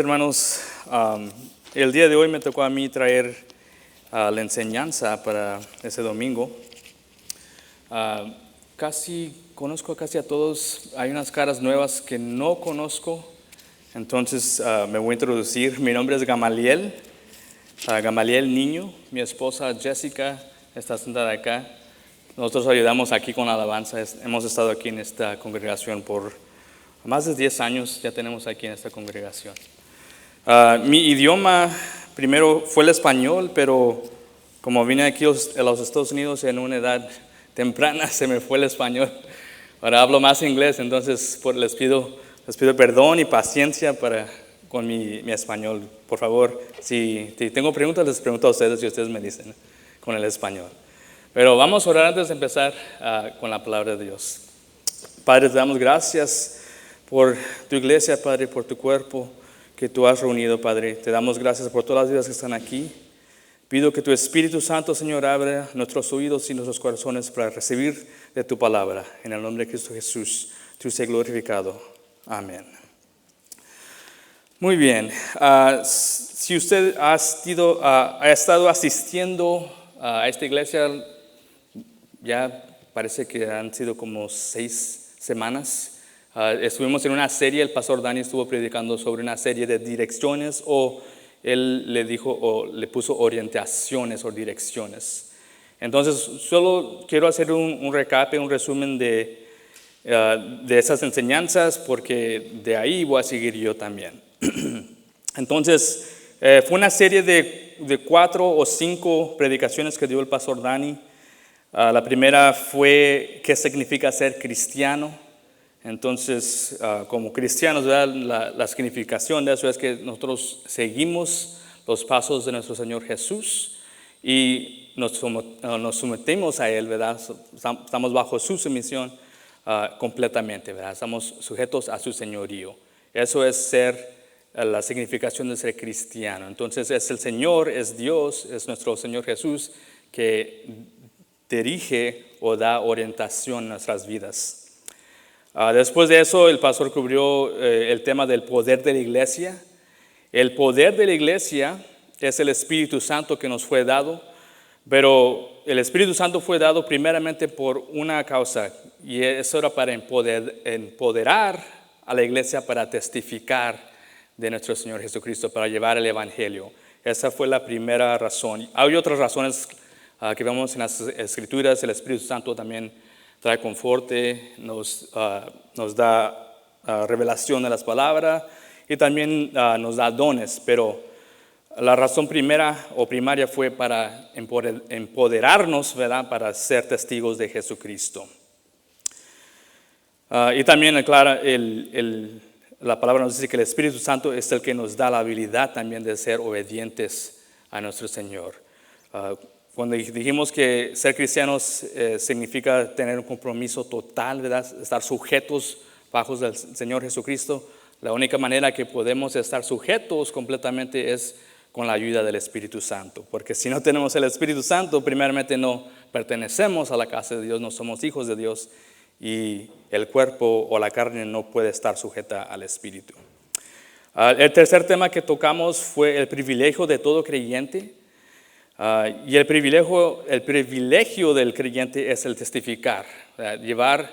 Hermanos, el día de hoy me tocó a mí traer la enseñanza para ese domingo. Conozco casi a todos. Hay unas caras nuevas que no conozco. Entonces me voy a introducir. Mi nombre es Gamaliel, Gamaliel Niño. Mi esposa Jessica está sentada acá. Nosotros ayudamos aquí con la alabanza. Hemos estado aquí en esta congregación por más de 10 años. Ya tenemos aquí en esta congregación. Mi idioma primero fue el español, pero como vine aquí a los Estados Unidos en una edad temprana, se me fue el español. Ahora hablo más inglés, entonces les pido perdón y paciencia con mi español. Por favor, si tengo preguntas, les pregunto a ustedes y ustedes me dicen con el español. Pero vamos a orar antes de empezar con la palabra de Dios. Padre, te damos gracias por tu iglesia, Padre, por tu cuerpo que tú has reunido, Padre. Te damos gracias por todas las vidas que están aquí. Pido que tu Espíritu Santo, Señor, abra nuestros oídos y nuestros corazones para recibir de tu palabra. En el nombre de Cristo Jesús, tú seas glorificado. Amén. Muy bien. Si usted ha estado asistiendo a esta iglesia, ya parece que han sido como 6 semanas. Estuvimos en una serie, el pastor Dani estuvo predicando sobre una serie de direcciones, o él le puso orientaciones o direcciones. Entonces, solo quiero hacer un recap, un resumen de esas enseñanzas, porque de ahí voy a seguir yo también. Entonces, fue una serie de 4 o 5 predicaciones que dio el pastor Dani. La primera fue ¿qué significa ser cristiano? Entonces, como cristianos, la significación de eso es que nosotros seguimos los pasos de nuestro Señor Jesús y nos sometemos a Él, ¿verdad? Estamos bajo su sumisión completamente, ¿verdad? Estamos sujetos a su señorío. Eso es la significación de ser cristiano. Entonces, es el Señor, es Dios, es nuestro Señor Jesús que dirige o da orientación a nuestras vidas. Después de eso, el pastor cubrió el tema del poder de la iglesia. El poder de la iglesia es el Espíritu Santo que nos fue dado, pero el Espíritu Santo fue dado primeramente por una causa, y eso era para empoderar a la iglesia para testificar de nuestro Señor Jesucristo, para llevar el Evangelio. Esa fue la primera razón. Hay otras razones que vemos en las Escrituras. El Espíritu Santo también trae conforte, nos da revelación de las palabras y también nos da dones, pero la razón primera o primaria fue para empoderarnos, ¿verdad? Para ser testigos de Jesucristo. Y también, claro, la palabra nos dice que el Espíritu Santo es el que nos da la habilidad también de ser obedientes a nuestro Señor. Cuando dijimos que ser cristianos significa tener un compromiso total, ¿verdad? Estar sujetos bajo el Señor Jesucristo, la única manera que podemos estar sujetos completamente es con la ayuda del Espíritu Santo. Porque si no tenemos el Espíritu Santo, primeramente no pertenecemos a la casa de Dios, no somos hijos de Dios, y el cuerpo o la carne no puede estar sujeta al Espíritu. El tercer tema que tocamos fue el privilegio de todo creyente. Y el privilegio del creyente es el testificar, llevar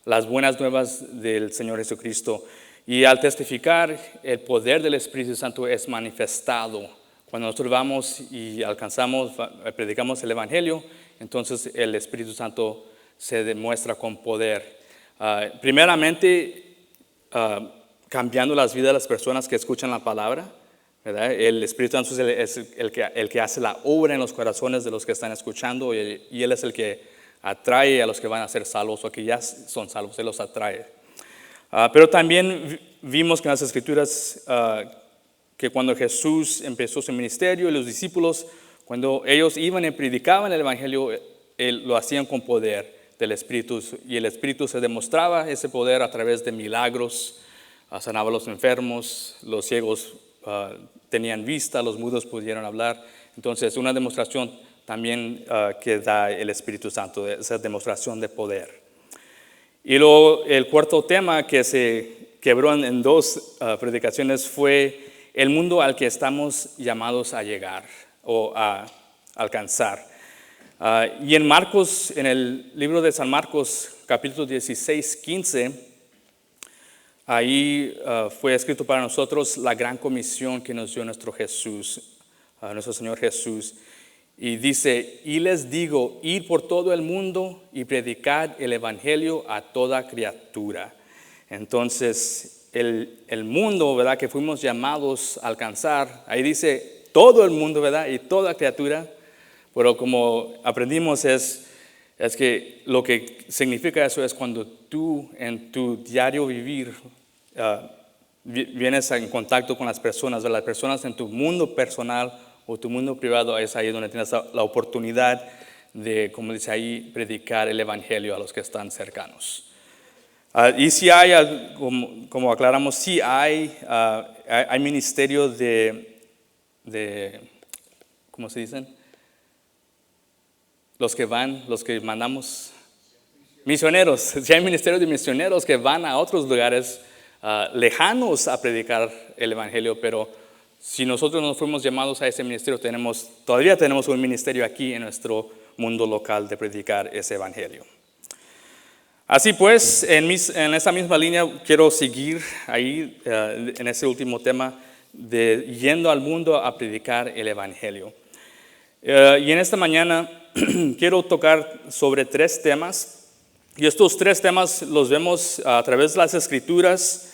las buenas nuevas del Señor Jesucristo. Y al testificar, el poder del Espíritu Santo es manifestado. Cuando nosotros vamos y predicamos el Evangelio, entonces el Espíritu Santo se demuestra con poder. Primeramente, cambiando las vidas de las personas que escuchan la palabra, ¿verdad? El Espíritu Santo es el que hace la obra en los corazones de los que están escuchando, y Él es el que atrae a los que van a ser salvos o que ya son salvos. Él los atrae. Pero también vimos que en las Escrituras que cuando Jesús empezó su ministerio y los discípulos, cuando ellos iban y predicaban el Evangelio, lo hacían con poder del Espíritu, y el Espíritu se demostraba ese poder a través de milagros. Sanaba a los enfermos, los ciegos tenían vista, los mudos pudieron hablar. Entonces, una demostración también que da el Espíritu Santo, esa demostración de poder. Y luego el cuarto tema que se quebró en 2 predicaciones fue el mundo al que estamos llamados a llegar o a alcanzar. Y en Marcos, en el libro de San Marcos, capítulo 16, 15, ahí fue escrito para nosotros la gran comisión que nos dio nuestro Jesús, nuestro Señor Jesús. Y dice, y les digo, ir por todo el mundo y predicad el evangelio a toda criatura. Entonces, el mundo, ¿verdad?, que fuimos llamados a alcanzar, ahí dice todo el mundo, ¿verdad?, y toda criatura, pero como aprendimos es que lo que significa eso es cuando tú en tu diario vivir vienes en contacto con las personas en tu mundo personal o tu mundo privado, es ahí donde tienes la oportunidad de, como dice ahí, predicar el evangelio a los que están cercanos. Y si hay, como aclaramos, sí hay ministerio de, ¿cómo se dicen? Los que mandamos, misioneros. Sí hay ministerio de misioneros que van a otros lugares lejanos a predicar el evangelio, pero si nosotros nos fuimos llamados a ese ministerio, todavía tenemos un ministerio aquí en nuestro mundo local de predicar ese evangelio. Así pues, en esa misma línea quiero seguir ahí en ese último tema de yendo al mundo a predicar el evangelio. Y en esta mañana quiero tocar sobre 3 temas, y estos 3 temas los vemos a través de las Escrituras,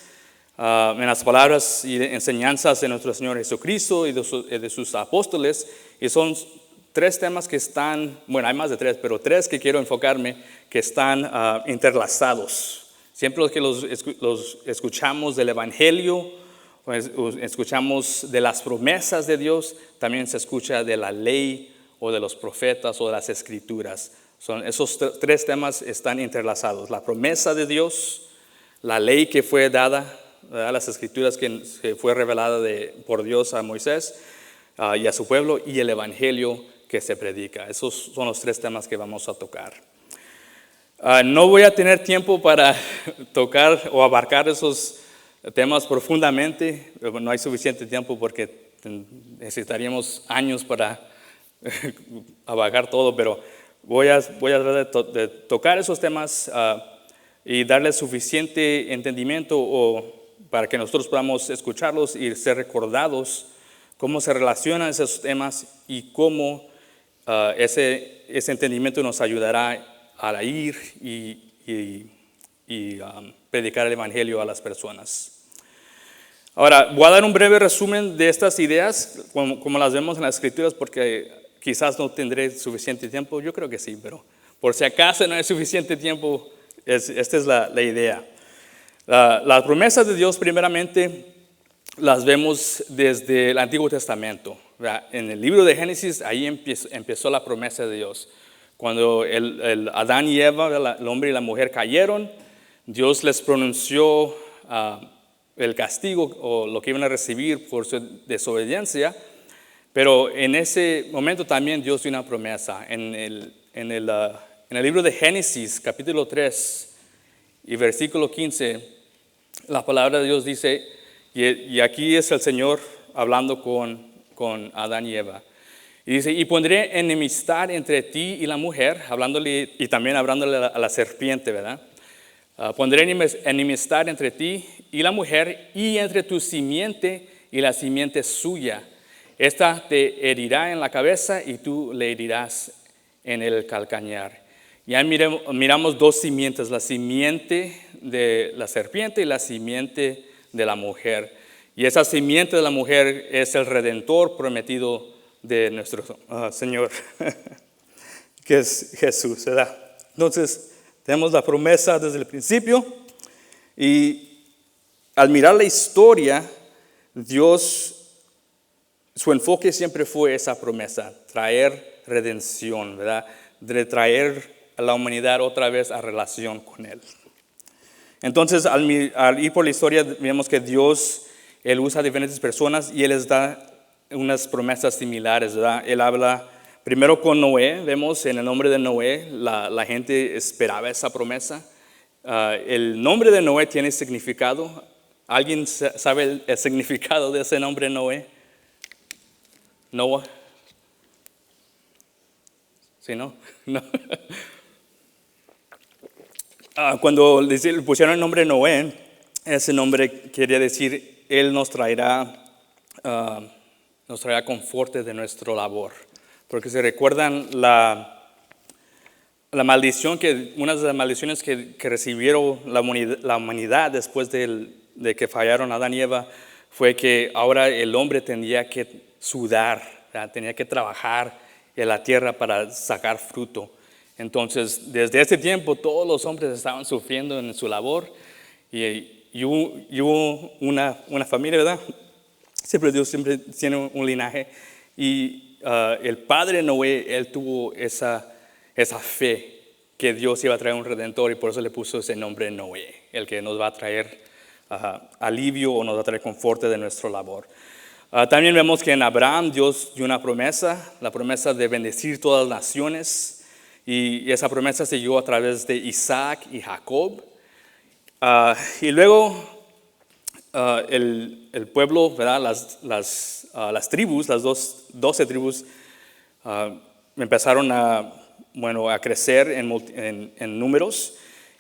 en las palabras y enseñanzas de nuestro Señor Jesucristo y de sus apóstoles, y son 3 temas que están, bueno, hay más de 3, pero 3 que quiero enfocarme, que están interlazados. Siempre que los escuchamos del evangelio, escuchamos de las promesas de Dios, también se escucha de la ley o de los profetas o de las escrituras. Esos 3 temas están interlazados: la promesa de Dios, la ley que fue dada, las escrituras que fue revelada por Dios a Moisés y a su pueblo, y el evangelio que se predica. Esos son los 3 temas que vamos a tocar. No voy a tener tiempo para tocar o abarcar esos temas profundamente. No hay suficiente tiempo porque necesitaríamos años para abarcar todo, pero voy a tratar de tocar esos temas y darles suficiente entendimiento para que nosotros podamos escucharlos y ser recordados cómo se relacionan esos temas y cómo ese entendimiento nos ayudará a ir y predicar el evangelio a las personas. Ahora, voy a dar un breve resumen de estas ideas, como las vemos en las Escrituras, porque quizás no tendré suficiente tiempo. Yo creo que sí, pero por si acaso no hay suficiente tiempo, esta es la idea. Las promesas de Dios, primeramente, las vemos desde el Antiguo Testamento. En el libro de Génesis, ahí empezó la promesa de Dios. Cuando el Adán y Eva, el hombre y la mujer, cayeron, Dios les pronunció el castigo o lo que iban a recibir por su desobediencia, pero en ese momento también Dios dio una promesa. En el libro de Génesis, capítulo 3 y versículo 15, la palabra de Dios dice, y aquí es el Señor hablando con Adán y Eva, y dice, y pondré enemistad entre ti y la mujer, hablándole y también hablándole a la serpiente, ¿verdad? Pondré enemistad entre ti y la mujer, y entre tu simiente y la simiente suya. Esta te herirá en la cabeza y tú le herirás en el calcañar. Ya miramos 2 simientes, la simiente de la serpiente y la simiente de la mujer. Y esa simiente de la mujer es el Redentor prometido de nuestro Señor, que es Jesús, ¿verdad? Entonces, tenemos la promesa desde el principio, y al mirar la historia, Dios, su enfoque siempre fue esa promesa, traer redención, ¿verdad? De traer a la humanidad otra vez a relación con Él. Entonces, al ir por la historia, vemos que Dios, Él usa a diferentes personas y Él les da unas promesas similares, ¿verdad? Él habla primero con Noé. Vemos en el nombre de Noé, la gente esperaba esa promesa. El nombre de Noé tiene significado. ¿Alguien sabe el significado de ese nombre Noé? Noah. ¿Sí, no? No. Cuando le pusieron el nombre Noé, ese nombre quería decir, Él ah, nos traerá confort de nuestra labor. Porque se recuerdan la maldición, una de las maldiciones que recibieron la humanidad después de que fallaron Adán y Eva, fue que ahora el hombre tenía que sudar, ¿verdad? Tenía que trabajar en la tierra para sacar fruto. Entonces, desde ese tiempo, todos los hombres estaban sufriendo en su labor y hubo una familia, ¿verdad? Dios siempre tiene un linaje. Y el padre Noé, él tuvo esa fe que Dios iba a traer un redentor y por eso le puso ese nombre Noé, el que nos va a traer alivio o nos va a traer confort de nuestra labor. También vemos que en Abraham Dios dio una promesa, la promesa de bendecir todas las naciones. Y esa promesa se dio a través de Isaac y Jacob. Y luego el pueblo, ¿verdad? Las tribus, las 12 tribus, empezaron a crecer en números.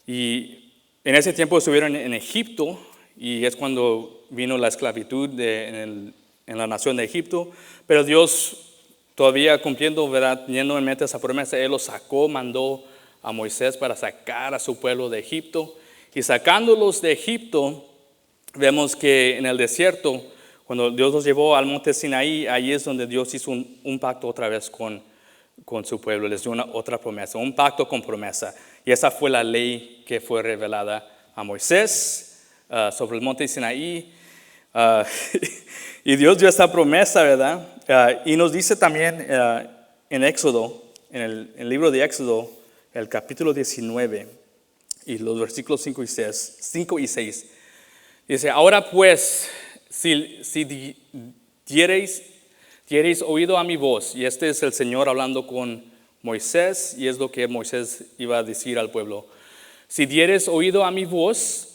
Y en ese tiempo estuvieron en Egipto y es cuando vino la esclavitud en la nación de Egipto. Pero Dios, todavía cumpliendo, ¿verdad?, teniendo en mente esa promesa, Él los sacó, mandó a Moisés para sacar a su pueblo de Egipto. Y sacándolos de Egipto, vemos que en el desierto, cuando Dios los llevó al monte Sinaí, ahí es donde Dios hizo un pacto otra vez con su pueblo. Les dio otra promesa, un pacto con promesa. Y esa fue la ley que fue revelada a Moisés sobre el monte Sinaí. Y Dios dio esta promesa, ¿verdad? Y nos dice también en Éxodo, en el libro de Éxodo, el capítulo 19, y los versículos 5 y 6. Dice, ahora pues, si diereis oído a mi voz, y este es el Señor hablando con Moisés, y es lo que Moisés iba a decir al pueblo. Si diereis oído a mi voz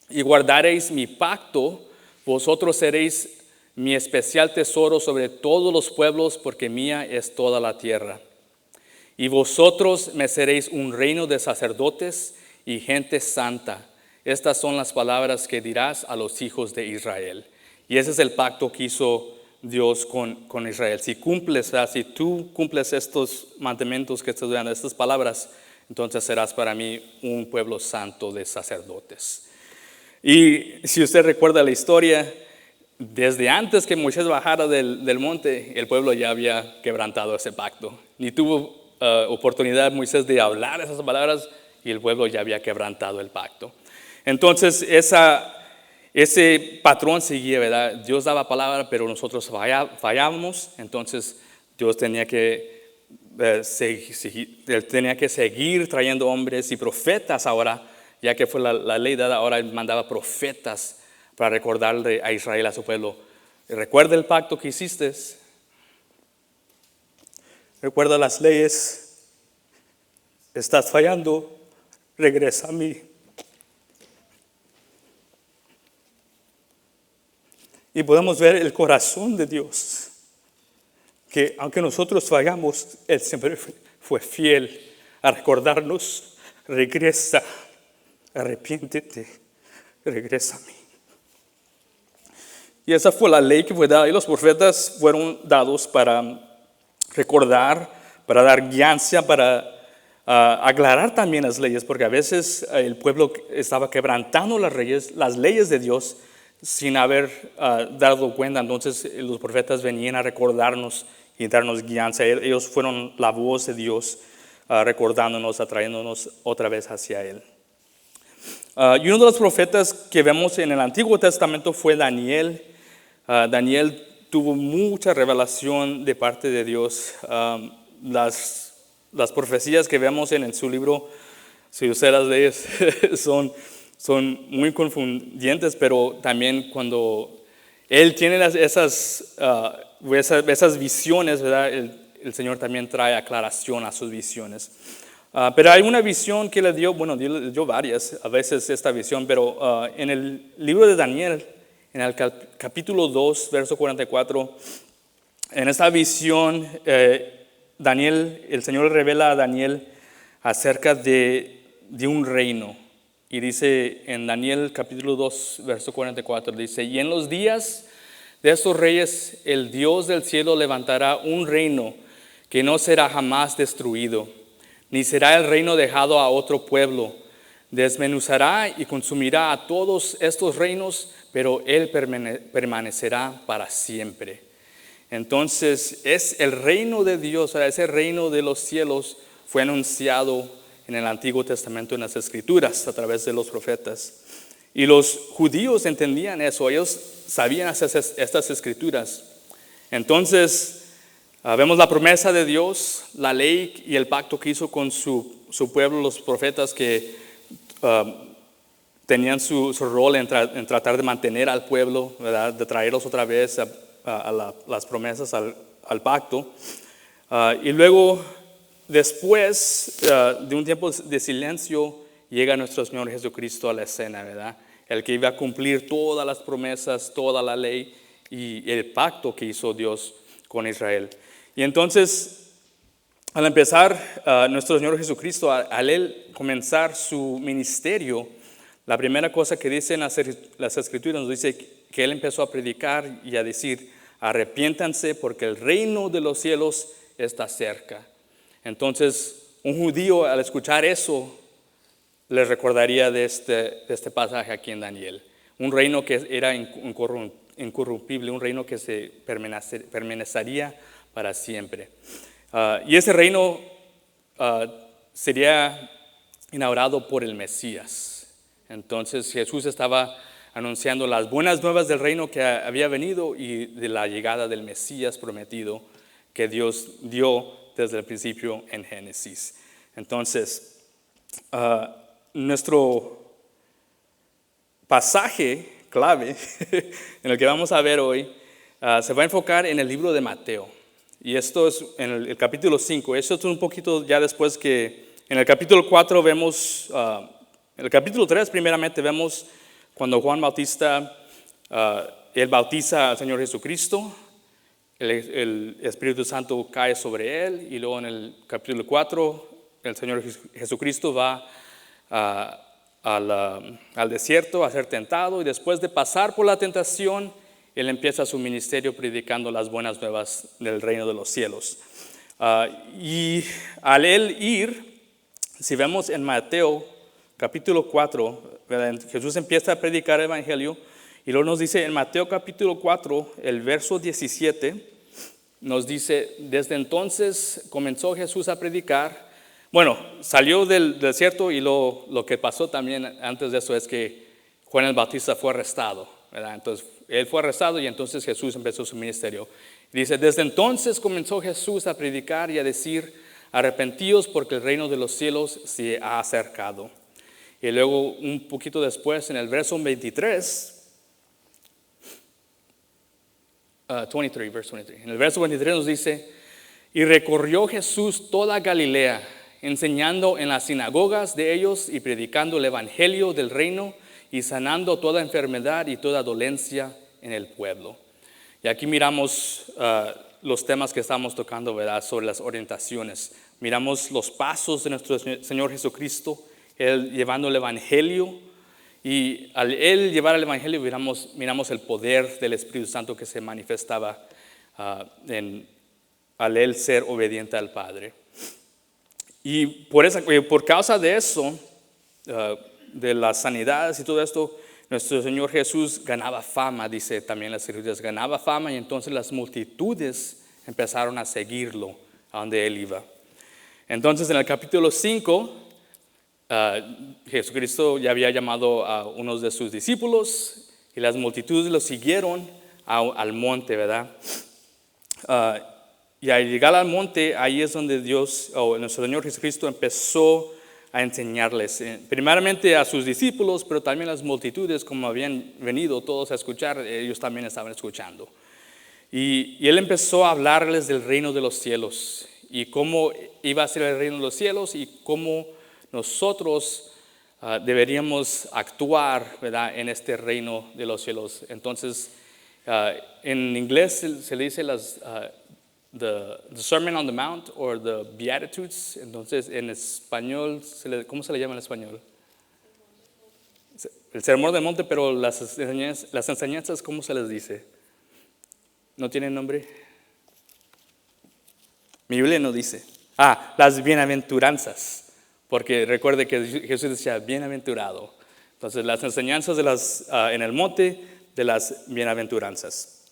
y guardareis mi pacto, vosotros seréis mi especial tesoro sobre todos los pueblos, porque mía es toda la tierra. Y vosotros me seréis un reino de sacerdotes y gente santa. Estas son las palabras que dirás a los hijos de Israel. Y ese es el pacto que hizo Dios con Israel. Si tú cumples estos mandamientos que estoy dando, estas palabras, entonces serás para mí un pueblo santo de sacerdotes. Y si usted recuerda la historia, desde antes que Moisés bajara del monte, el pueblo ya había quebrantado ese pacto. Ni tuvo oportunidad Moisés de hablar esas palabras y el pueblo ya había quebrantado el pacto. Entonces ese patrón seguía, ¿verdad? Dios daba palabra, pero nosotros fallábamos. Entonces Dios tenía que seguir trayendo hombres y profetas ahora, ya que fue la ley dada, ahora Él mandaba profetas para recordarle a Israel, a su pueblo. Recuerda el pacto que hiciste. Recuerda las leyes. Estás fallando. Regresa a mí. Y podemos ver el corazón de Dios. Que aunque nosotros fallamos, Él siempre fue fiel a recordarnos. Regresa. Arrepiéntete. Regresa a mí. Y esa fue la ley que fue dada. Y los profetas fueron dados para recordar, para dar guianza, para aclarar también las leyes. Porque a veces el pueblo estaba quebrantando las leyes de Dios sin haber dado cuenta. Entonces los profetas venían a recordarnos y darnos guianza. Ellos fueron la voz de Dios recordándonos, atrayéndonos otra vez hacia Él. Y uno de los profetas que vemos en el Antiguo Testamento fue Daniel. Daniel tuvo mucha revelación de parte de Dios. Las profecías que vemos en su libro, si usted las lee, son muy confundentes, pero también cuando él tiene esas visiones, ¿verdad? El Señor también trae aclaración a sus visiones. Pero hay una visión que le dio, bueno, Dios le dio varias a veces esta visión, pero en el libro de Daniel, en el capítulo 2, verso 44, en esta visión, Daniel, el Señor revela a Daniel acerca de un reino. Y dice en Daniel capítulo 2, verso 44, dice, y en los días de estos reyes, el Dios del cielo levantará un reino que no será jamás destruido, ni será el reino dejado a otro pueblo. Desmenuzará y consumirá a todos estos reinos, pero él permanecerá para siempre. Entonces, es el reino de Dios, ese reino de los cielos fue anunciado en el Antiguo Testamento, en las Escrituras, a través de los profetas. Y los judíos entendían eso, ellos sabían hacer estas Escrituras. Entonces, vemos la promesa de Dios, la ley y el pacto que hizo con su pueblo, los profetas que tenían su rol en tratar de mantener al pueblo, ¿verdad? De traerlos otra vez a las promesas, al pacto. Y luego, después de un tiempo de silencio, llega nuestro Señor Jesucristo a la escena, ¿verdad? El que iba a cumplir todas las promesas, toda la ley y el pacto que hizo Dios con Israel. Y entonces, al empezar nuestro Señor Jesucristo, al Él comenzar su ministerio, la primera cosa que dicen las Escrituras nos dice que Él empezó a predicar y a decir, arrepiéntanse porque el reino de los cielos está cerca. Entonces, un judío al escuchar eso, le recordaría de este pasaje aquí en Daniel. Un reino que era incorruptible, un reino que se permanecería para siempre. Y ese reino sería inaugurado por el Mesías. Entonces Jesús estaba anunciando las buenas nuevas del reino que había venido y de la llegada del Mesías prometido que Dios dio desde el principio en Génesis. Entonces, nuestro pasaje clave en el que vamos a ver hoy se va a enfocar en el libro de Mateo. Y esto es en el capítulo 5. Esto es un poquito ya después que en el capítulo 4 vemos, en el capítulo 3 primeramente vemos cuando Juan Bautista, él bautiza al Señor Jesucristo, el Espíritu Santo cae sobre él y luego en el capítulo 4 el Señor Jesucristo va al desierto a ser tentado y después de pasar por la tentación, Él empieza su ministerio predicando las buenas nuevas del reino de los cielos. Y al Él ir, si vemos en Mateo capítulo 4, ¿verdad? Jesús empieza a predicar el evangelio y luego nos dice en Mateo capítulo 4, el verso 17, nos dice, desde entonces comenzó Jesús a predicar. Bueno, salió del desierto y lo que pasó también antes de eso es que Juan el Bautista fue arrestado, ¿verdad? Entonces, él fue arrestado y entonces Jesús empezó su ministerio. Dice, desde entonces comenzó Jesús a predicar y a decir, arrepentíos porque el reino de los cielos se ha acercado. Y luego, un poquito después, en el verso 23, en el verso 23 nos dice, y recorrió Jesús toda Galilea, enseñando en las sinagogas de ellos y predicando el evangelio del reino y sanando toda enfermedad y toda dolencia en el pueblo. Y aquí miramos los temas que estamos tocando, ¿verdad? Sobre las orientaciones. Miramos los pasos de nuestro Señor Jesucristo, Él llevando el evangelio. Y al Él llevar el evangelio miramos el poder del Espíritu Santo que se manifestaba al Él ser obediente al Padre. Y por causa de eso, de las sanidades y todo esto, nuestro Señor Jesús ganaba fama, dice también las Escrituras, ganaba fama y entonces las multitudes empezaron a seguirlo a donde Él iba. Entonces en el capítulo 5, Jesucristo ya había llamado a unos de sus discípulos y las multitudes lo siguieron al monte, ¿verdad? Y al llegar al monte, ahí es donde nuestro Señor Jesucristo empezó a enseñarles, primeramente a sus discípulos, pero también a las multitudes, como habían venido todos a escuchar, ellos también estaban escuchando. Y Él empezó a hablarles del reino de los cielos y cómo iba a ser el reino de los cielos y cómo nosotros deberíamos actuar, ¿verdad?, en este reino de los cielos. Entonces, en inglés se le dice the Sermon on the Mount or the Beatitudes. Entonces, en español, ¿cómo se le llama en español? El Sermón del Monte, pero las enseñanzas, ¿cómo se les dice? ¿No tienen nombre? Mi Biblia no dice. Las bienaventuranzas. Porque recuerde que Jesús decía, bienaventurado. Entonces, las enseñanzas en el monte de las bienaventuranzas.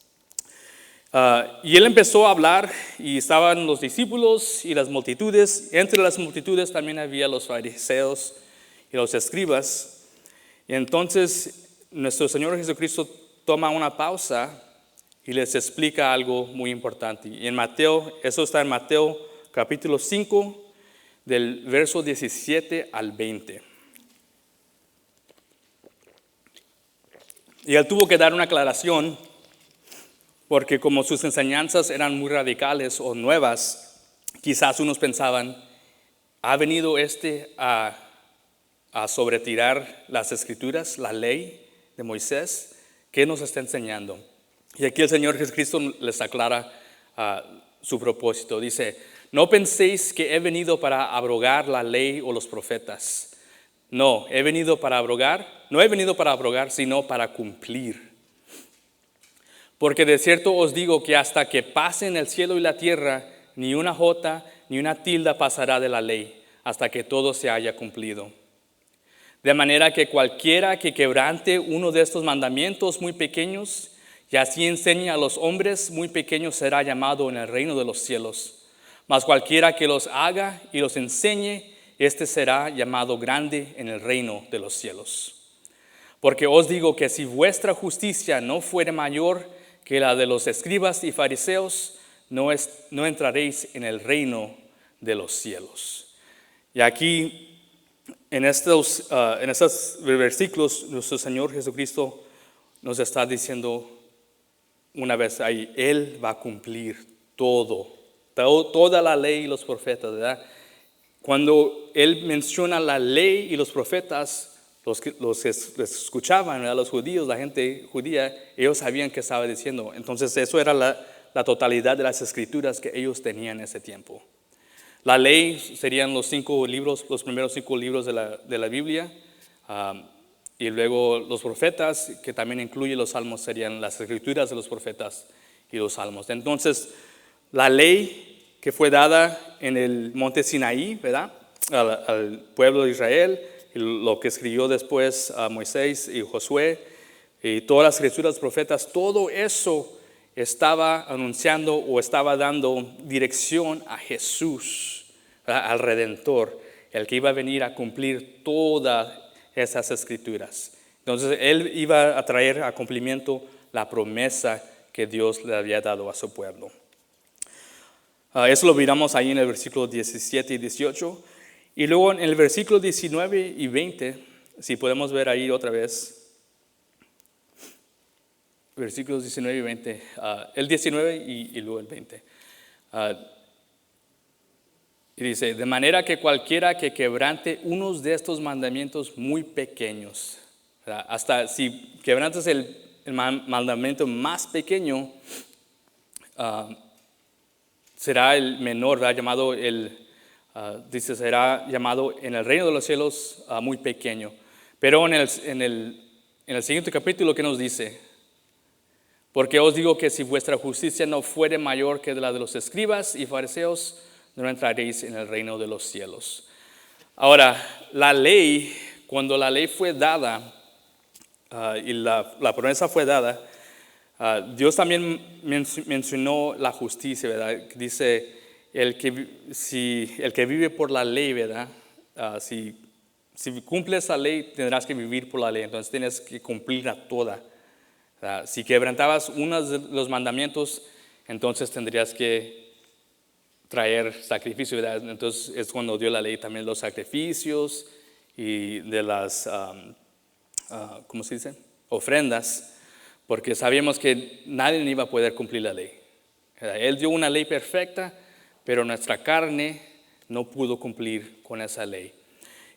Y él empezó a hablar y estaban los discípulos y las multitudes. Entre las multitudes también había los fariseos y los escribas. Y entonces, nuestro Señor Jesucristo toma una pausa y les explica algo muy importante. Y en Mateo, eso está en Mateo capítulo 5, del verso 17 al 20. Y él tuvo que dar una aclaración porque como sus enseñanzas eran muy radicales o nuevas, quizás unos pensaban, ¿ha venido a sobretirar las escrituras, la ley de Moisés? ¿Qué nos está enseñando? Y aquí el Señor Jesucristo les aclara su propósito. Dice, no penséis que he venido para abrogar la ley o los profetas. No he venido para abrogar, sino para cumplir. Porque de cierto os digo que hasta que pasen el cielo y la tierra, ni una jota ni una tilde pasará de la ley, hasta que todo se haya cumplido. De manera que cualquiera que quebrante uno de estos mandamientos muy pequeños, y así enseñe a los hombres muy pequeños, será llamado en el reino de los cielos. Mas cualquiera que los haga y los enseñe, este será llamado grande en el reino de los cielos. Porque os digo que si vuestra justicia no fuere mayor que la de los escribas y fariseos, no entraréis en el reino de los cielos. Y aquí, en estos versículos, nuestro Señor Jesucristo nos está diciendo una vez ahí, Él va a cumplir toda la ley y los profetas, ¿verdad? Cuando Él menciona la ley y los profetas, los que escuchaban, ¿verdad?, los judíos, la gente judía, ellos sabían qué estaba diciendo. Entonces eso era la totalidad de las escrituras que ellos tenían en ese tiempo. La ley serían los primeros 5 libros de la Biblia, y luego los profetas, que también incluye los salmos, serían las escrituras de los profetas y los salmos. Entonces, la ley que fue dada en el monte Sinaí, ¿verdad?, al pueblo de Israel, y lo que escribió después a Moisés y Josué, y todas las escrituras de los profetas, todo eso estaba anunciando o estaba dando dirección a Jesús, ¿verdad?, al Redentor, el que iba a venir a cumplir todas esas escrituras. Entonces Él iba a traer a cumplimiento la promesa que Dios le había dado a su pueblo. Eso lo miramos ahí en el versículo 17 y 18. Y luego en el versículo 19 y 20, si podemos ver ahí otra vez, versículos 19 y 20, el 19 y luego el 20. Y dice, de manera que cualquiera que quebrante unos de estos mandamientos muy pequeños, ¿verdad?, hasta si quebrantas el mandamiento más pequeño, será el menor, ¿verdad?, llamado será llamado en el reino de los cielos muy pequeño. Pero en el siguiente capítulo, ¿qué nos dice? Porque os digo que si vuestra justicia no fuere mayor que la de los escribas y fariseos, no entraréis en el reino de los cielos. Ahora, la ley, cuando la ley fue dada y la promesa fue dada, Dios también mencionó la justicia, ¿verdad? Dice, el que vive por la ley, ¿verdad? Si cumples la ley, tendrás que vivir por la ley, entonces tienes que cumplirla toda. Si quebrantabas uno de los mandamientos, entonces tendrías que traer sacrificio, ¿verdad? Entonces es cuando dio la ley también los sacrificios y de las, ¿cómo se dice?, ofrendas, porque sabíamos que nadie iba a poder cumplir la ley. Él dio una ley perfecta, pero nuestra carne no pudo cumplir con esa ley.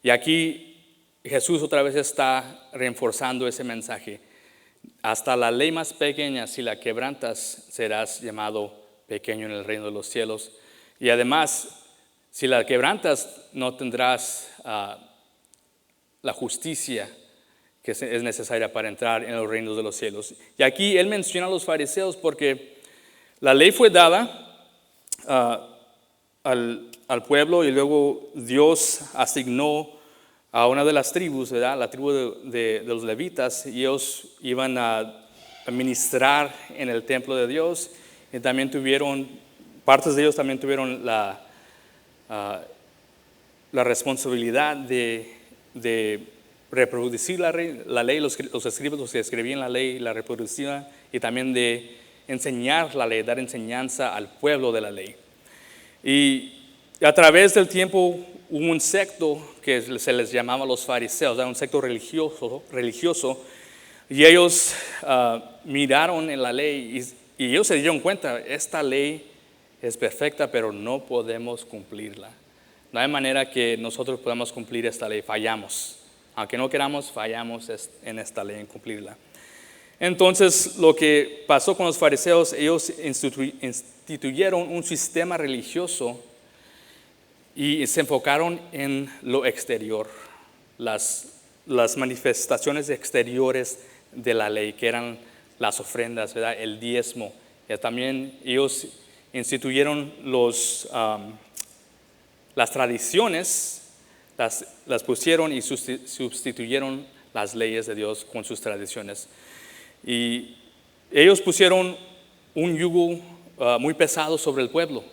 Y aquí Jesús otra vez está reforzando ese mensaje. Hasta la ley más pequeña, si la quebrantas, serás llamado pequeño en el reino de los cielos. Y además, si la quebrantas, no tendrás la justicia que es necesaria para entrar en los reinos de los cielos. Y aquí él menciona a los fariseos porque la ley fue dada al pueblo y luego Dios asignó a una de las tribus, ¿verdad? La tribu de los levitas, y ellos iban a ministrar en el templo de Dios, y también partes de ellos también tuvieron la responsabilidad de reproducir la ley, los escribas, los que escribían la ley, la reproducían, y también de enseñar la ley, dar enseñanza al pueblo de la ley. Y a través del tiempo hubo un secto que se les llamaba los fariseos, un secto religioso, y ellos miraron en la ley y ellos se dieron cuenta, esta ley es perfecta, pero no podemos cumplirla. No hay manera que nosotros podamos cumplir esta ley, fallamos. Aunque no queramos, fallamos en esta ley, en cumplirla. Entonces, lo que pasó con los fariseos, ellos instituyeron un sistema religioso y se enfocaron en lo exterior, las manifestaciones exteriores de la ley, que eran las ofrendas, ¿verdad? El diezmo. Y también ellos instituyeron las tradiciones, las pusieron y sustituyeron las leyes de Dios con sus tradiciones. Y ellos pusieron un yugo muy pesado sobre el pueblo,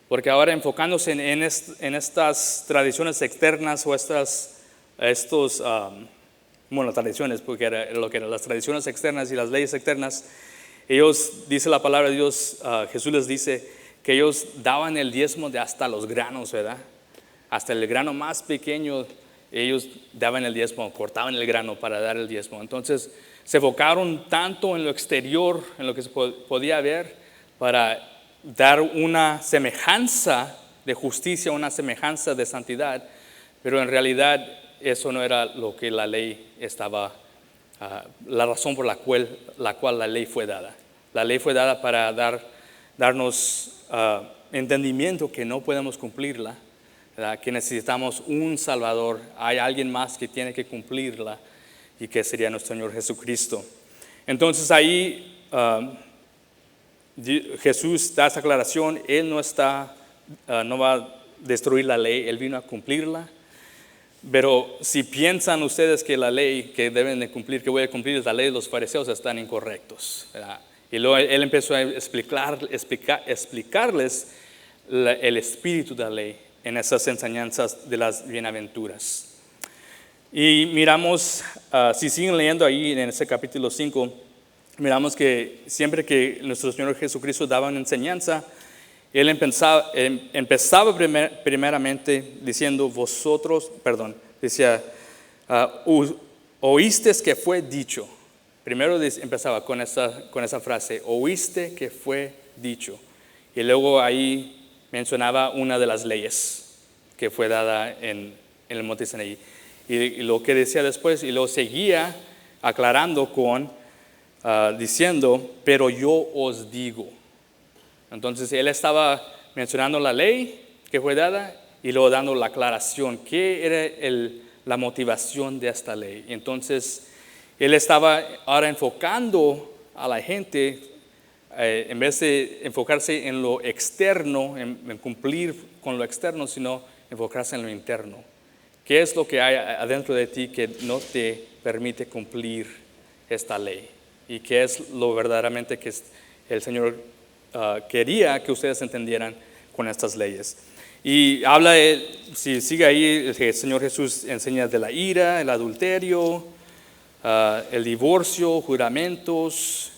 porque ahora enfocándose en estas tradiciones externas o tradiciones, porque era lo que eran las tradiciones externas y las leyes externas, ellos, dice la palabra de Dios, Jesús les dice que ellos daban el diezmo de hasta los granos, ¿verdad? Hasta el grano más pequeño, ellos daban el diezmo, cortaban el grano para dar el diezmo. Entonces, se enfocaron tanto en lo exterior, en lo que se podía ver, para dar una semejanza de justicia, una semejanza de santidad, pero en realidad eso no era lo que la ley estaba, la razón por la cual la ley fue dada. La ley fue dada para darnos entendimiento que no podemos cumplirla, ¿verdad? Que necesitamos un Salvador, hay alguien más que tiene que cumplirla y que sería nuestro Señor Jesucristo. Entonces ahí Jesús da esta aclaración, Él no va a destruir la ley, Él vino a cumplirla. Pero si piensan ustedes que la ley que deben de cumplir, que voy a cumplir es la ley de los fariseos, están incorrectos, ¿verdad? Y luego Él empezó a explicarles el espíritu de la ley en esas enseñanzas de las bienaventuras. Y miramos, si siguen leyendo ahí en ese capítulo 5, miramos que siempre que nuestro Señor Jesucristo daba una enseñanza, Él empezaba primeramente diciendo decía, oíste que fue dicho. Primero empezaba con esa frase, oíste que fue dicho. Y luego ahí mencionaba una de las leyes que fue dada en el monte Sinaí. Y lo que decía después, y lo seguía aclarando diciendo, pero yo os digo. Entonces él estaba mencionando la ley que fue dada y luego dando la aclaración, qué era la motivación de esta ley. Y entonces él estaba ahora enfocando a la gente, en vez de enfocarse en lo externo, en cumplir con lo externo, sino enfocarse en lo interno. ¿Qué es lo que hay adentro de ti que no te permite cumplir esta ley? ¿Y qué es lo verdaderamente que el Señor quería que ustedes entendieran con estas leyes? Y habla, si sigue ahí, el Señor Jesús enseña de la ira, el adulterio, el divorcio, juramentos,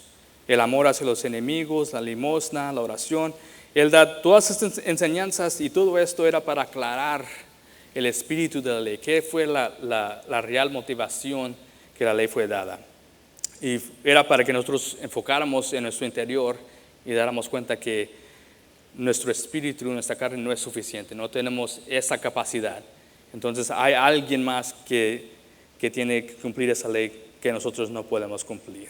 el amor hacia los enemigos, la limosna, la oración. Él da todas estas enseñanzas y todo esto era para aclarar el espíritu de la ley, qué fue la real motivación que la ley fue dada. Y era para que nosotros enfocáramos en nuestro interior y dáramos cuenta que nuestro espíritu, nuestra carne no es suficiente, no tenemos esa capacidad. Entonces hay alguien más que tiene que cumplir esa ley que nosotros no podemos cumplir.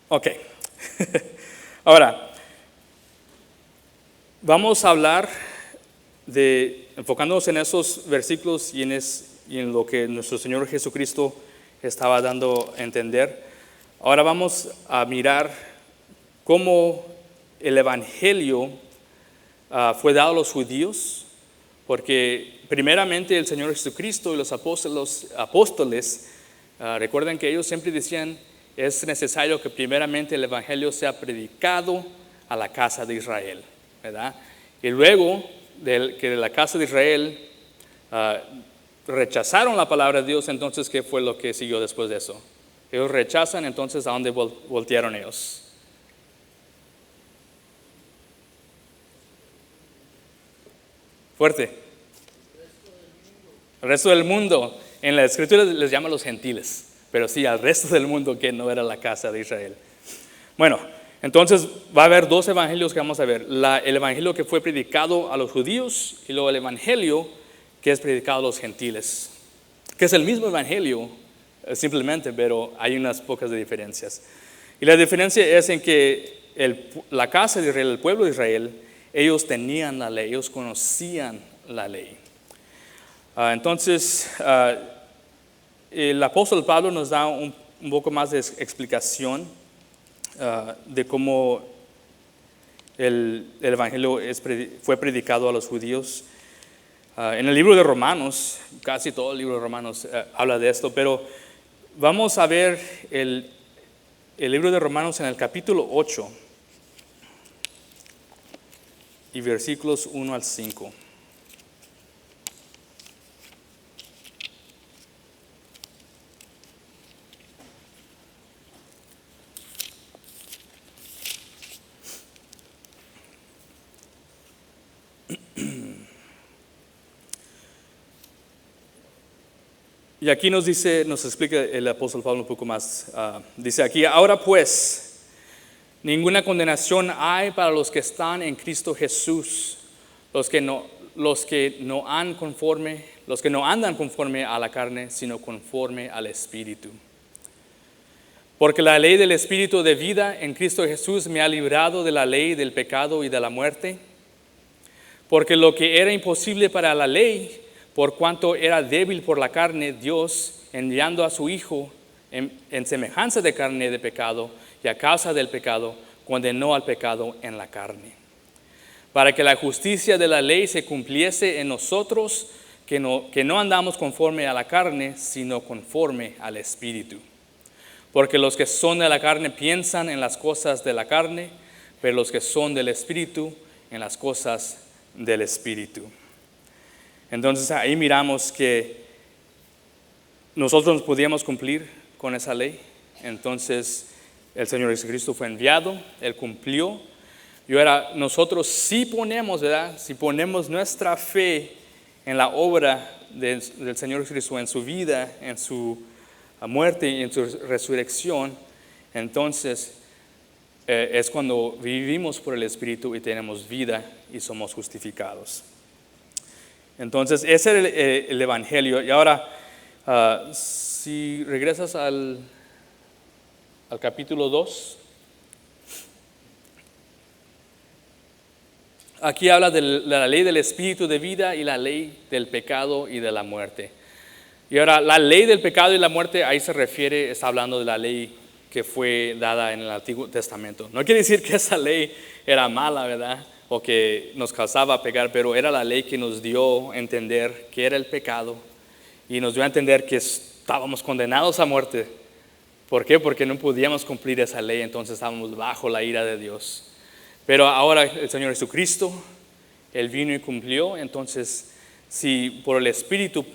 Ok. Ahora, vamos a hablar enfocándonos en esos versículos y en lo que nuestro Señor Jesucristo estaba dando a entender. Ahora vamos a mirar cómo el Evangelio fue dado a los judíos, porque primeramente el Señor Jesucristo y los apóstoles recuerden que ellos siempre decían, es necesario que primeramente el Evangelio sea predicado a la casa de Israel, ¿verdad? Y luego que de la casa de Israel rechazaron la palabra de Dios, entonces ¿qué fue lo que siguió después de eso? Ellos rechazan, entonces ¿a dónde voltearon ellos? Fuerte. El resto del mundo. En la Escritura les llama los gentiles, pero sí al resto del mundo que no era la casa de Israel. Bueno, entonces va a haber dos evangelios que vamos a ver. El evangelio que fue predicado a los judíos y luego el evangelio que es predicado a los gentiles, que es el mismo evangelio simplemente, pero hay unas pocas diferencias. Y la diferencia es en que la casa de Israel, el pueblo de Israel, ellos tenían la ley, ellos conocían la ley. Entonces, el apóstol Pablo nos da un poco más de explicación de cómo el evangelio fue predicado a los judíos. En el libro de Romanos, casi todo el libro de Romanos habla de esto, pero vamos a ver el libro de Romanos en el capítulo 8 y versículos 1 al 5. Y aquí nos explica el apóstol Pablo un poco más. Dice aquí, ahora pues, ninguna condenación hay para los que están en Cristo Jesús, los que no andan conforme a la carne, sino conforme al Espíritu. Porque la ley del Espíritu de vida en Cristo Jesús me ha librado de la ley del pecado y de la muerte. Porque lo que era imposible para la ley, por cuanto era débil por la carne, Dios, enviando a su Hijo en semejanza de carne de pecado, y a causa del pecado, condenó al pecado en la carne. Para que la justicia de la ley se cumpliese en nosotros, que no andamos conforme a la carne, sino conforme al Espíritu. Porque los que son de la carne piensan en las cosas de la carne, pero los que son del Espíritu, en las cosas del Espíritu. Entonces ahí miramos que nosotros podíamos cumplir con esa ley. Entonces el Señor Jesucristo fue enviado, Él cumplió. Y ahora nosotros sí ponemos, ¿verdad? Si ponemos nuestra fe en la obra del Señor Jesucristo, en su vida, en su muerte y en su resurrección, entonces es cuando vivimos por el Espíritu y tenemos vida y somos justificados. Entonces, ese es el Evangelio. Y ahora, si regresas al capítulo 2, aquí habla de la ley del Espíritu de vida y la ley del pecado y de la muerte. Y ahora, la ley del pecado y la muerte, ahí está hablando de la ley que fue dada en el Antiguo Testamento. No quiere decir que esa ley era mala, ¿verdad? O que nos causaba pecar, pero era la ley que nos dio a entender qué era el pecado y nos dio a entender que estábamos condenados a muerte. ¿Por qué? Porque no podíamos cumplir esa ley, entonces estábamos bajo la ira de Dios. Pero ahora el Señor Jesucristo, Él vino y cumplió. Entonces, si por el Espíritu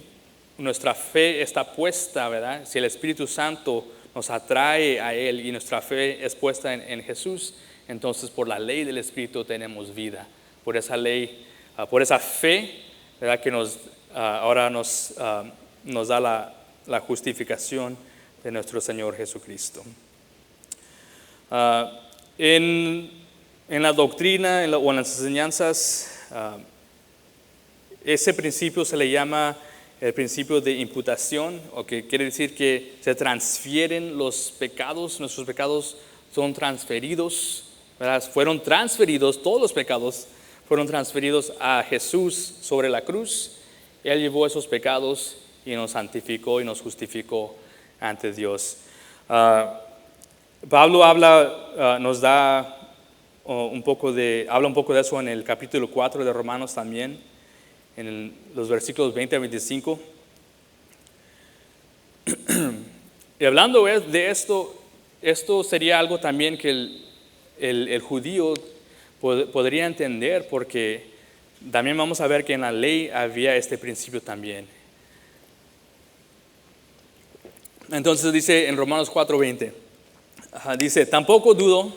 nuestra fe está puesta, ¿verdad? Si el Espíritu Santo nos atrae a Él y nuestra fe es puesta en Jesús, entonces por la ley del Espíritu tenemos vida. Por esa ley, por esa fe, ¿verdad? Que ahora nos da la justificación de nuestro Señor Jesucristo. Ah, en la doctrina o en las enseñanzas, ese principio se le llama el principio de imputación, o que quiere decir que se transfieren los pecados, nuestros pecados son transferidos, ¿verdad? Fueron transferidos, todos los pecados fueron transferidos a Jesús sobre la cruz. Él llevó esos pecados y nos santificó y nos justificó ante Dios. Pablo nos da habla un poco de eso en el capítulo 4 de Romanos también, en los versículos 20 a 25. Y hablando de esto sería algo también que el judío podría entender, porque también vamos a ver que en la ley había este principio también. Entonces dice en Romanos 4:20, dice: tampoco dudo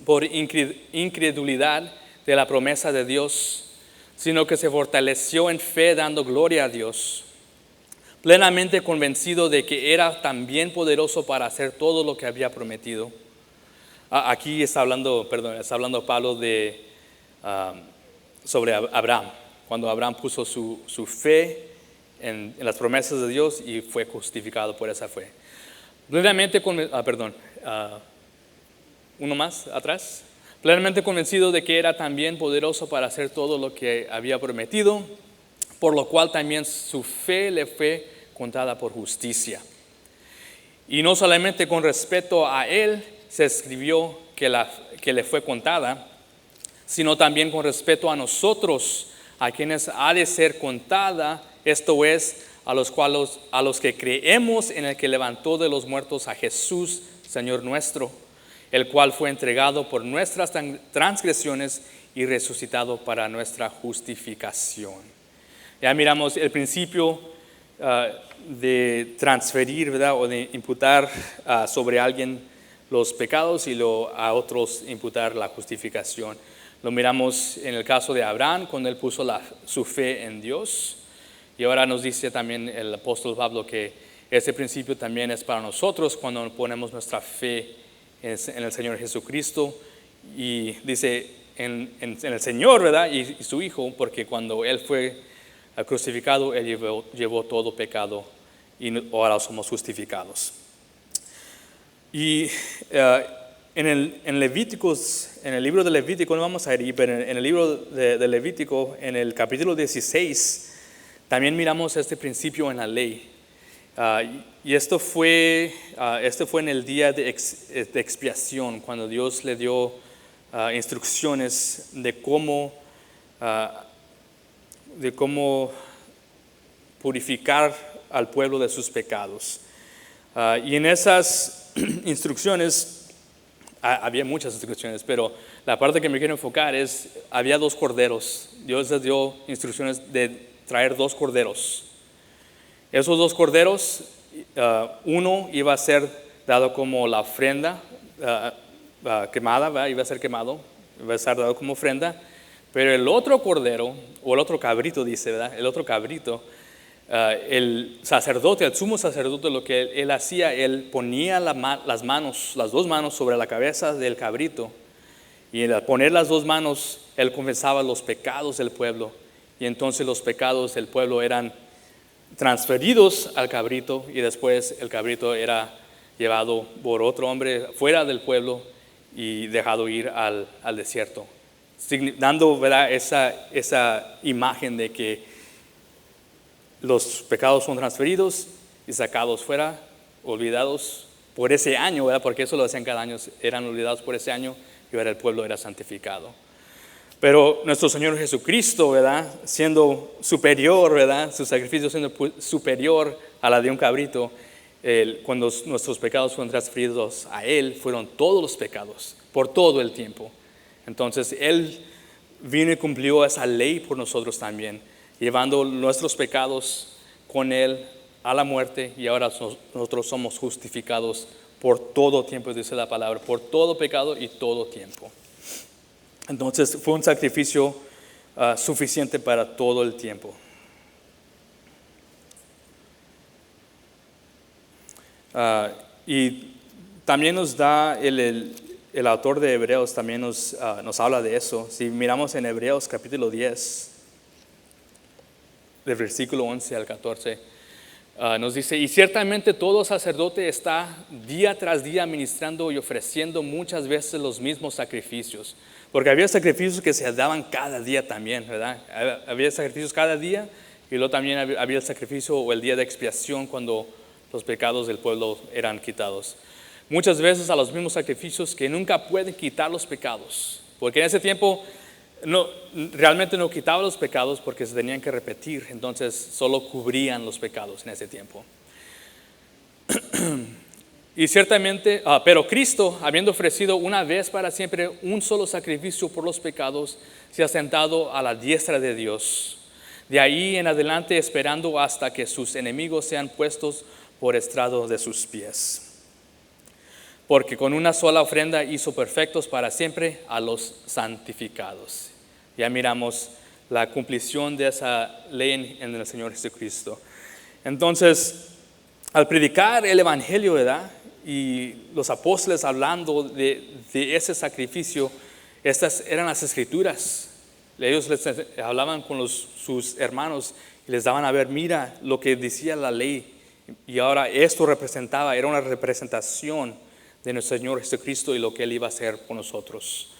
por incredulidad de la promesa de Dios, sino que se fortaleció en fe dando gloria a Dios, plenamente convencido de que era también poderoso para hacer todo lo que había prometido. Aquí está hablando Pablo sobre Abraham, cuando Abraham puso su fe en las promesas de Dios y fue justificado por esa fe. Plenamente uno más atrás. Plenamente convencido de que era también poderoso para hacer todo lo que había prometido, por lo cual también su fe le fue contada por justicia. Y no solamente con respecto a él se escribió que le fue contada, sino también con respecto a nosotros, a quienes ha de ser contada, esto es, a los que creemos en el que levantó de los muertos a Jesús, Señor nuestro, el cual fue entregado por nuestras transgresiones y resucitado para nuestra justificación. Ya miramos el principio de transferir, ¿verdad? O de imputar sobre alguien los pecados y a otros imputar la justificación. Lo miramos en el caso de Abraham, cuando él puso su fe en Dios. Y ahora nos dice también el apóstol Pablo que ese principio también es para nosotros cuando ponemos nuestra fe en el Señor Jesucristo. Y dice en el Señor, ¿verdad? Y su Hijo, porque cuando Él fue crucificado, Él llevó todo pecado y ahora somos justificados. Y en Levíticos, en el libro de Levítico, no vamos a ir, pero en el libro de Levítico, en el capítulo 16, también miramos este principio en la ley. Y esto fue en el día de expiación, cuando Dios le dio instrucciones de cómo purificar al pueblo de sus pecados. Y en esas instrucciones, había muchas instrucciones, pero la parte que me quiero enfocar había 2 corderos. Dios les dio instrucciones de traer 2 corderos. Esos 2 corderos, uno iba a ser dado como la ofrenda quemada, ¿verdad? Iba a ser quemado, iba a ser dado como ofrenda. Pero el otro cordero, o el otro cabrito, dice, ¿verdad? El otro cabrito, el sacerdote, el sumo sacerdote, lo que él hacía, él ponía las 2 manos sobre la cabeza del cabrito, y al poner las 2 manos, él confesaba los pecados del pueblo, y entonces los pecados del pueblo eran transferidos al cabrito, y después el cabrito era llevado por otro hombre fuera del pueblo y dejado ir al desierto, dando, ¿verdad?, esa imagen de que los pecados son transferidos y sacados fuera, olvidados por ese año, ¿verdad? Porque eso lo hacían cada año, eran olvidados por ese año y ahora el pueblo era santificado. Pero nuestro Señor Jesucristo, ¿verdad?, siendo superior, ¿verdad?, su sacrificio siendo superior a la de un cabrito, cuando nuestros pecados fueron transferidos a Él, fueron todos los pecados, por todo el tiempo. Entonces Él vino y cumplió esa ley por nosotros también, llevando nuestros pecados con Él a la muerte, y ahora nosotros somos justificados por todo tiempo, dice la palabra, por todo pecado y todo tiempo. Entonces fue un sacrificio suficiente para todo el tiempo. Y también nos da el autor de Hebreos también nos habla de eso. Si miramos en Hebreos capítulo 10, del versículo 11 al 14, nos dice: y ciertamente todo sacerdote está día tras día ministrando y ofreciendo muchas veces los mismos sacrificios. Porque había sacrificios que se daban cada día también, ¿verdad? Había sacrificios cada día, y luego también había el sacrificio o el día de expiación cuando los pecados del pueblo eran quitados. Muchas veces a los mismos sacrificios que nunca pueden quitar los pecados. Porque en ese tiempo realmente no quitaban los pecados porque se tenían que repetir. Entonces solo cubrían los pecados en ese tiempo. Y ciertamente, pero Cristo, habiendo ofrecido una vez para siempre un solo sacrificio por los pecados, se ha sentado a la diestra de Dios. De ahí en adelante esperando hasta que sus enemigos sean puestos por estrado de sus pies. Porque con una sola ofrenda hizo perfectos para siempre a los santificados. Ya miramos la cumplición de esa ley en el Señor Jesucristo. Entonces, al predicar el Evangelio, ¿verdad? Y los apóstoles hablando de ese sacrificio, estas eran las Escrituras. Ellos les hablaban con sus hermanos y les daban a ver: mira lo que decía la ley. Y ahora esto era una representación de nuestro Señor Jesucristo y lo que Él iba a hacer por nosotros.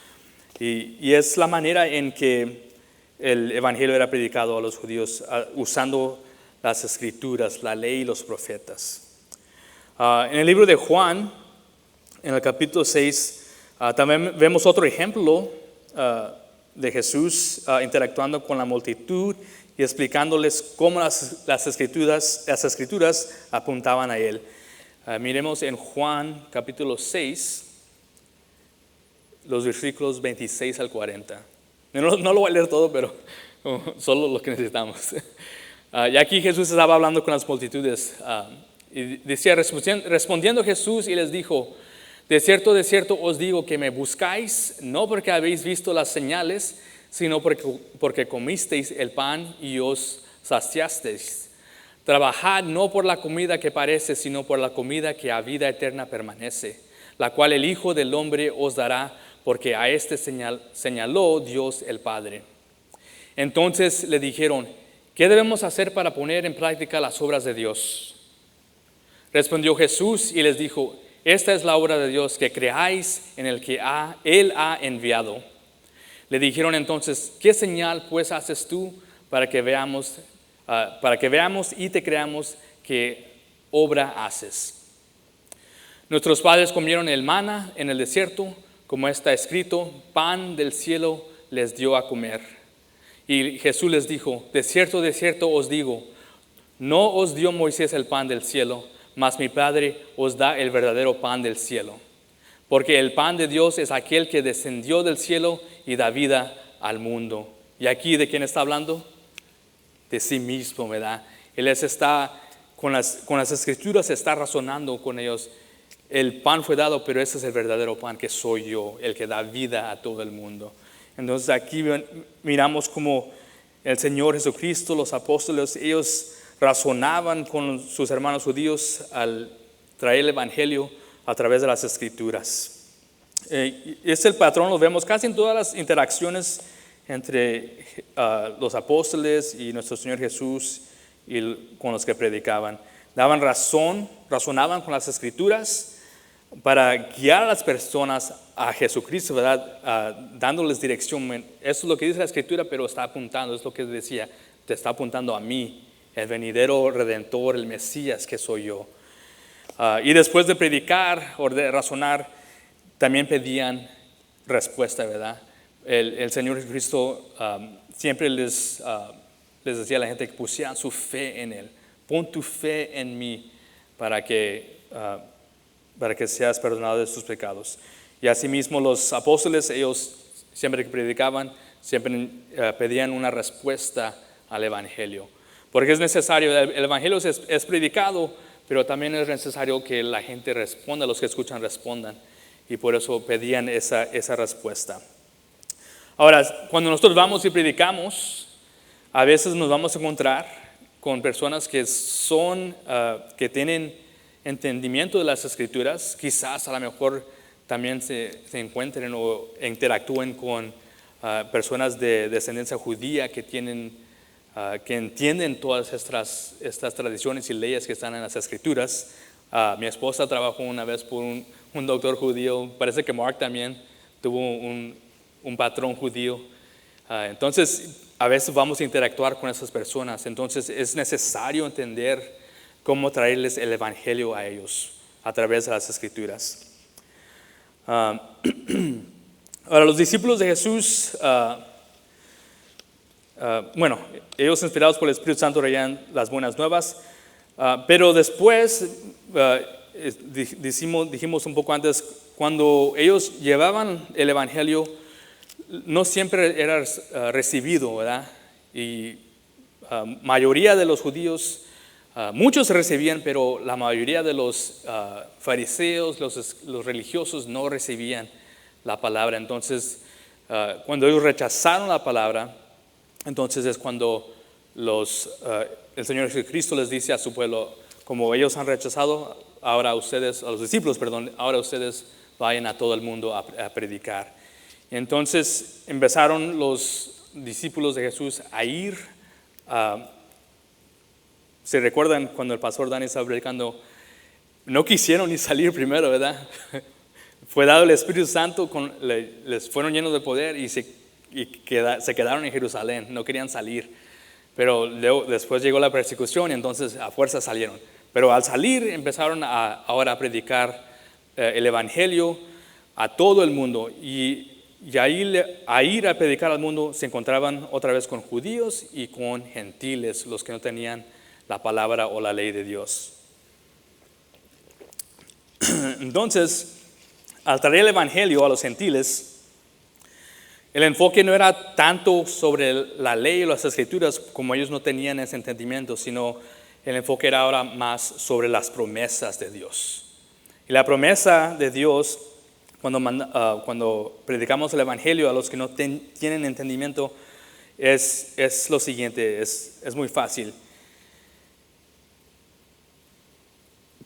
Y es la manera en que el Evangelio era predicado a los judíos, usando las Escrituras, la ley y los profetas. En el libro de Juan, en el capítulo 6, también vemos otro ejemplo de Jesús interactuando con la multitud y explicándoles cómo las escrituras apuntaban a Él. Miremos en Juan capítulo 6, los versículos 26 al 40. No lo voy a leer todo, pero solo lo que necesitamos. Y aquí Jesús estaba hablando con las multitudes. Y decía, respondiendo Jesús, y les dijo: de cierto os digo que me buscáis, no porque habéis visto las señales, sino porque comisteis el pan y os saciasteis. Trabajad no por la comida que parece, sino por la comida que a vida eterna permanece, la cual el Hijo del Hombre os dará, porque a este señaló Dios el Padre. Entonces le dijeron: ¿qué debemos hacer para poner en práctica las obras de Dios? Respondió Jesús y les dijo: esta es la obra de Dios, que creáis en el que Él ha enviado. Le dijeron entonces: ¿qué señal pues haces tú para que veamos y te creamos qué obra haces? Nuestros padres comieron el maná en el desierto, como está escrito: pan del cielo les dio a comer. Y Jesús les dijo: de cierto os digo, no os dio Moisés el pan del cielo, mas mi Padre os da el verdadero pan del cielo. Porque el pan de Dios es aquel que descendió del cielo y da vida al mundo. ¿Y aquí de quién está hablando? De sí mismo, ¿verdad? Él está con las escrituras, está razonando con ellos. El pan fue dado, pero ese es el verdadero pan, que soy yo, el que da vida a todo el mundo. Entonces aquí miramos como el Señor Jesucristo, los apóstoles, ellos razonaban con sus hermanos judíos al traer el Evangelio a través de las Escrituras. Es el patrón, lo vemos casi en todas las interacciones entre los apóstoles y nuestro Señor Jesús y con los que predicaban. Razonaban con las Escrituras para guiar a las personas a Jesucristo, ¿verdad? Dándoles dirección. Eso es lo que dice la Escritura, pero está apuntando, es lo que decía, te está apuntando a mí, el venidero redentor, el Mesías que soy yo. Y después de predicar o de razonar, también pedían respuesta, ¿verdad? El Señor Jesucristo siempre les decía a la gente que pusieran su fe en Él. Pon tu fe en mí para que seas perdonado de tus pecados. Y asimismo los apóstoles, ellos siempre que predicaban, siempre pedían una respuesta al Evangelio. Porque es necesario, el Evangelio es predicado, pero también es necesario que la gente responda, los que escuchan respondan. Y por eso pedían esa respuesta. Ahora, cuando nosotros vamos y predicamos, a veces nos vamos a encontrar con personas que tienen entendimiento de las Escrituras, quizás a lo mejor también se encuentren o interactúen con personas de descendencia judía que entienden todas estas tradiciones y leyes que están en las Escrituras. Mi esposa trabajó una vez por un doctor judío. Parece que Mark también tuvo un patrón judío. Entonces, a veces vamos a interactuar con esas personas. Entonces, es necesario entender cómo traerles el evangelio a ellos a través de las Escrituras. Ahora, los discípulos de Jesús, ellos inspirados por el Espíritu Santo traían las buenas nuevas, pero después, dijimos un poco antes, cuando ellos llevaban el evangelio, no siempre era recibido, ¿verdad? Y mayoría de los judíos, muchos recibían, pero la mayoría de los fariseos, los religiosos no recibían la palabra. Entonces, cuando ellos rechazaron la palabra, entonces es cuando el Señor Jesucristo les dice a su pueblo, como ellos han rechazado, ahora ustedes, a los discípulos, perdón, ahora ustedes vayan a todo el mundo a predicar. Entonces empezaron los discípulos de Jesús a ir. ¿Se recuerdan cuando el pastor Dani estaba predicando? No quisieron ni salir primero, ¿verdad? Fue dado el Espíritu Santo, les fueron llenos de poder y se quedaron en Jerusalén, no querían salir. Pero después llegó la persecución y entonces a fuerza salieron. Pero al salir empezaron ahora a predicar el Evangelio a todo el mundo. Y ahí a ir a predicar al mundo se encontraban otra vez con judíos y con gentiles, los que no tenían la palabra o la ley de Dios. Entonces, al traer el evangelio a los gentiles, el enfoque no era tanto sobre la ley y las escrituras, como ellos no tenían ese entendimiento, sino el enfoque era ahora más sobre las promesas de Dios. Y la promesa de Dios, cuando predicamos el evangelio a los que no tienen entendimiento, es lo siguiente, es muy fácil.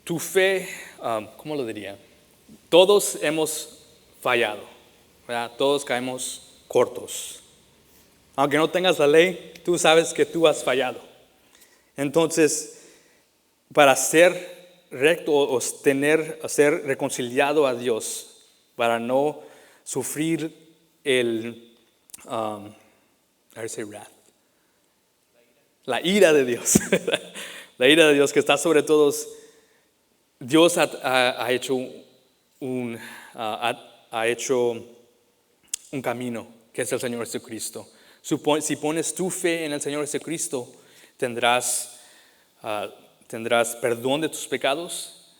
Tu fe, ¿cómo lo diría? Todos hemos fallado, ¿verdad? Todos caemos cortos. Aunque no tengas la ley, tú sabes que tú has fallado. Entonces, para ser recto o ser reconciliado a Dios, para no sufrir la ira de Dios, la ira de Dios que está sobre todos. Dios ha hecho un camino, que es el Señor Jesucristo. Si pones tu fe en el Señor Jesucristo, tendrás perdón de tus pecados.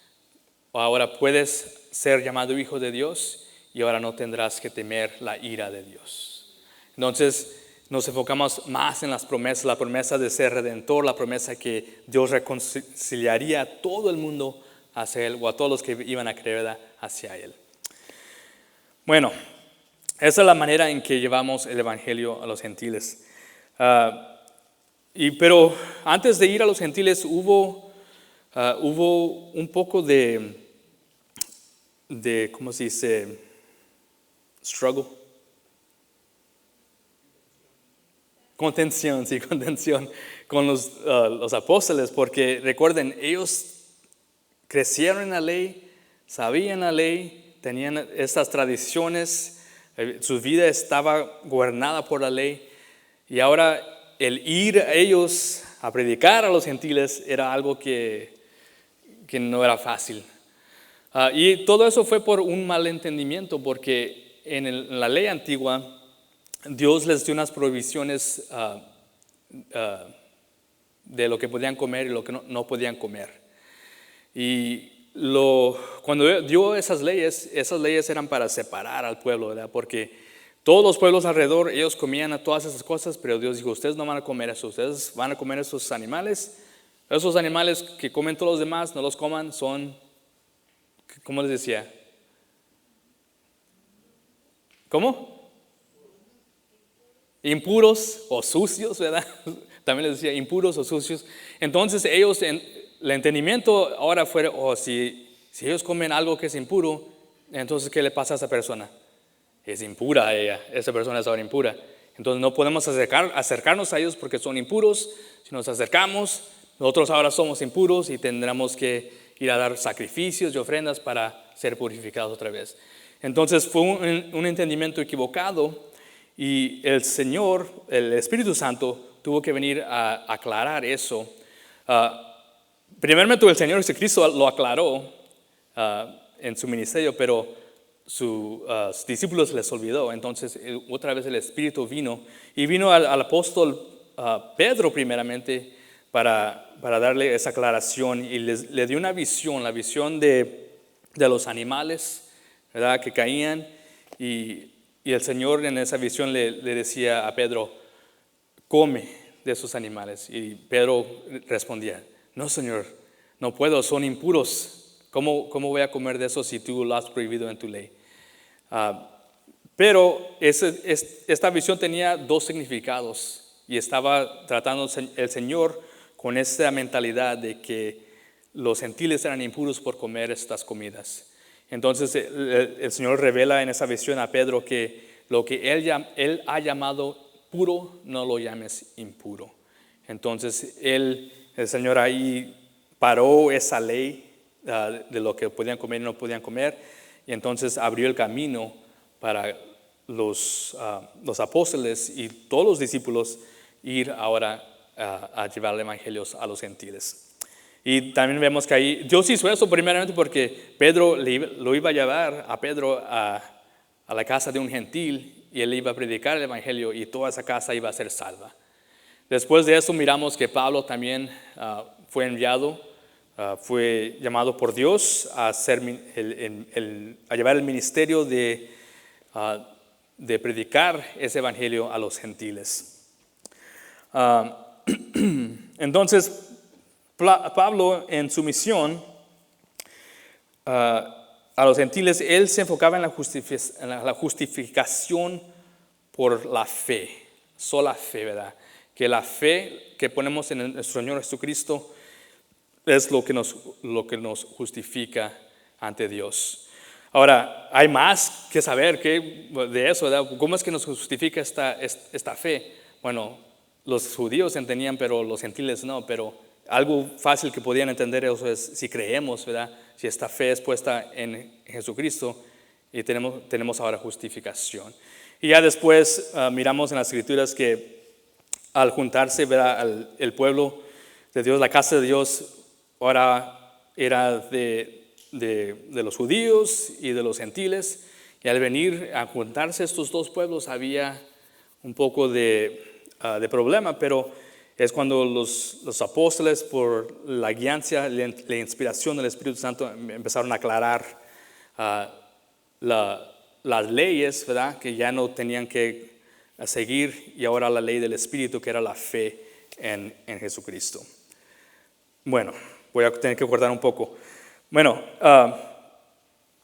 Ahora puedes ser llamado hijo de Dios y ahora no tendrás que temer la ira de Dios. Entonces nos enfocamos más en las promesas, la promesa de ser redentor, la promesa que Dios reconciliaría a todo el mundo hacia Él, o a todos los que iban a creer hacia Él. Bueno, esa es la manera en que llevamos el evangelio a los gentiles. Pero antes de ir a los gentiles hubo un poco de ¿cómo se dice? Struggle. Contención con los apóstoles, porque recuerden, ellos crecieron en la ley, sabían la ley, tenían estas tradiciones, su vida estaba gobernada por la ley, y ahora el ir a ellos a predicar a los gentiles era algo que no era fácil. Y todo eso fue por un malentendimiento, porque en la ley antigua Dios les dio unas prohibiciones de lo que podían comer y lo que no podían comer. Y cuando dio esas leyes eran para separar al pueblo, ¿verdad? Porque todos los pueblos alrededor, ellos comían a todas esas cosas, pero Dios dijo, ustedes no van a comer eso, ustedes van a comer esos animales que comen todos los demás, no los coman, son, ¿cómo les decía? ¿Cómo? Impuros o sucios, ¿verdad? También les decía impuros o sucios. Entonces ellos, el entendimiento ahora fue, si ellos comen algo que es impuro, Entonces, ¿qué le pasa a esa persona? Es impura ella, esa persona es ahora impura. Entonces no podemos acercarnos a ellos porque son impuros. Si nos acercamos, nosotros ahora somos impuros y tendremos que ir a dar sacrificios y ofrendas para ser purificados otra vez. Entonces fue un entendimiento equivocado y el Señor, el Espíritu Santo, tuvo que venir a aclarar eso. Primeramente el Señor Jesucristo lo aclaró en su ministerio, pero sus discípulos les olvidó. Entonces otra vez el Espíritu vino y vino al apóstol Pedro primeramente para darle esa aclaración y le dio una visión, la visión de los animales, ¿verdad? Que caían y el Señor en esa visión le decía a Pedro, come de esos animales. Y Pedro respondía, no, Señor, no puedo, son impuros. ¿Cómo voy a comer de eso si tú lo has prohibido en tu ley? Pero esta visión tenía dos significados y estaba tratando el Señor con esta mentalidad de que los gentiles eran impuros por comer estas comidas. Entonces el Señor revela en esa visión a Pedro que lo que él ha llamado puro, no lo llames impuro. Entonces el Señor ahí paró esa ley de lo que podían comer y no podían comer, y entonces abrió el camino para los apóstoles y todos los discípulos ir ahora a llevar el evangelio a los gentiles. Y también vemos que ahí Dios hizo eso primeramente porque Pedro lo iba a llevar a Pedro a la casa de un gentil y él iba a predicar el evangelio y toda esa casa iba a ser salva. Después de eso miramos que Pablo también fue enviado, fue llamado por Dios a llevar el ministerio de predicar ese evangelio a los gentiles. Entonces Pablo en su misión a los gentiles, él se enfocaba en la justificación por la fe, sola fe, ¿verdad? Que la fe que ponemos en nuestro Señor Jesucristo es lo que nos justifica ante Dios. Ahora, hay más que saber de eso, ¿verdad? ¿Cómo es que nos justifica esta fe? Bueno, los judíos entendían, pero los gentiles no, pero algo fácil que podían entender eso es si creemos, ¿verdad? Si esta fe es puesta en Jesucristo y tenemos ahora justificación. Y ya después miramos en las Escrituras que al juntarse, ¿verdad? El pueblo de Dios, la casa de Dios, ahora era de los judíos y de los gentiles. Y al venir a juntarse estos dos pueblos había un poco de problema, pero es cuando los apóstoles, por la guianza, la inspiración del Espíritu Santo, empezaron a aclarar las leyes, ¿verdad? Que ya no tenían que seguir, y ahora la ley del Espíritu, que era la fe en Jesucristo. Bueno, voy a tener que cortar un poco. Bueno,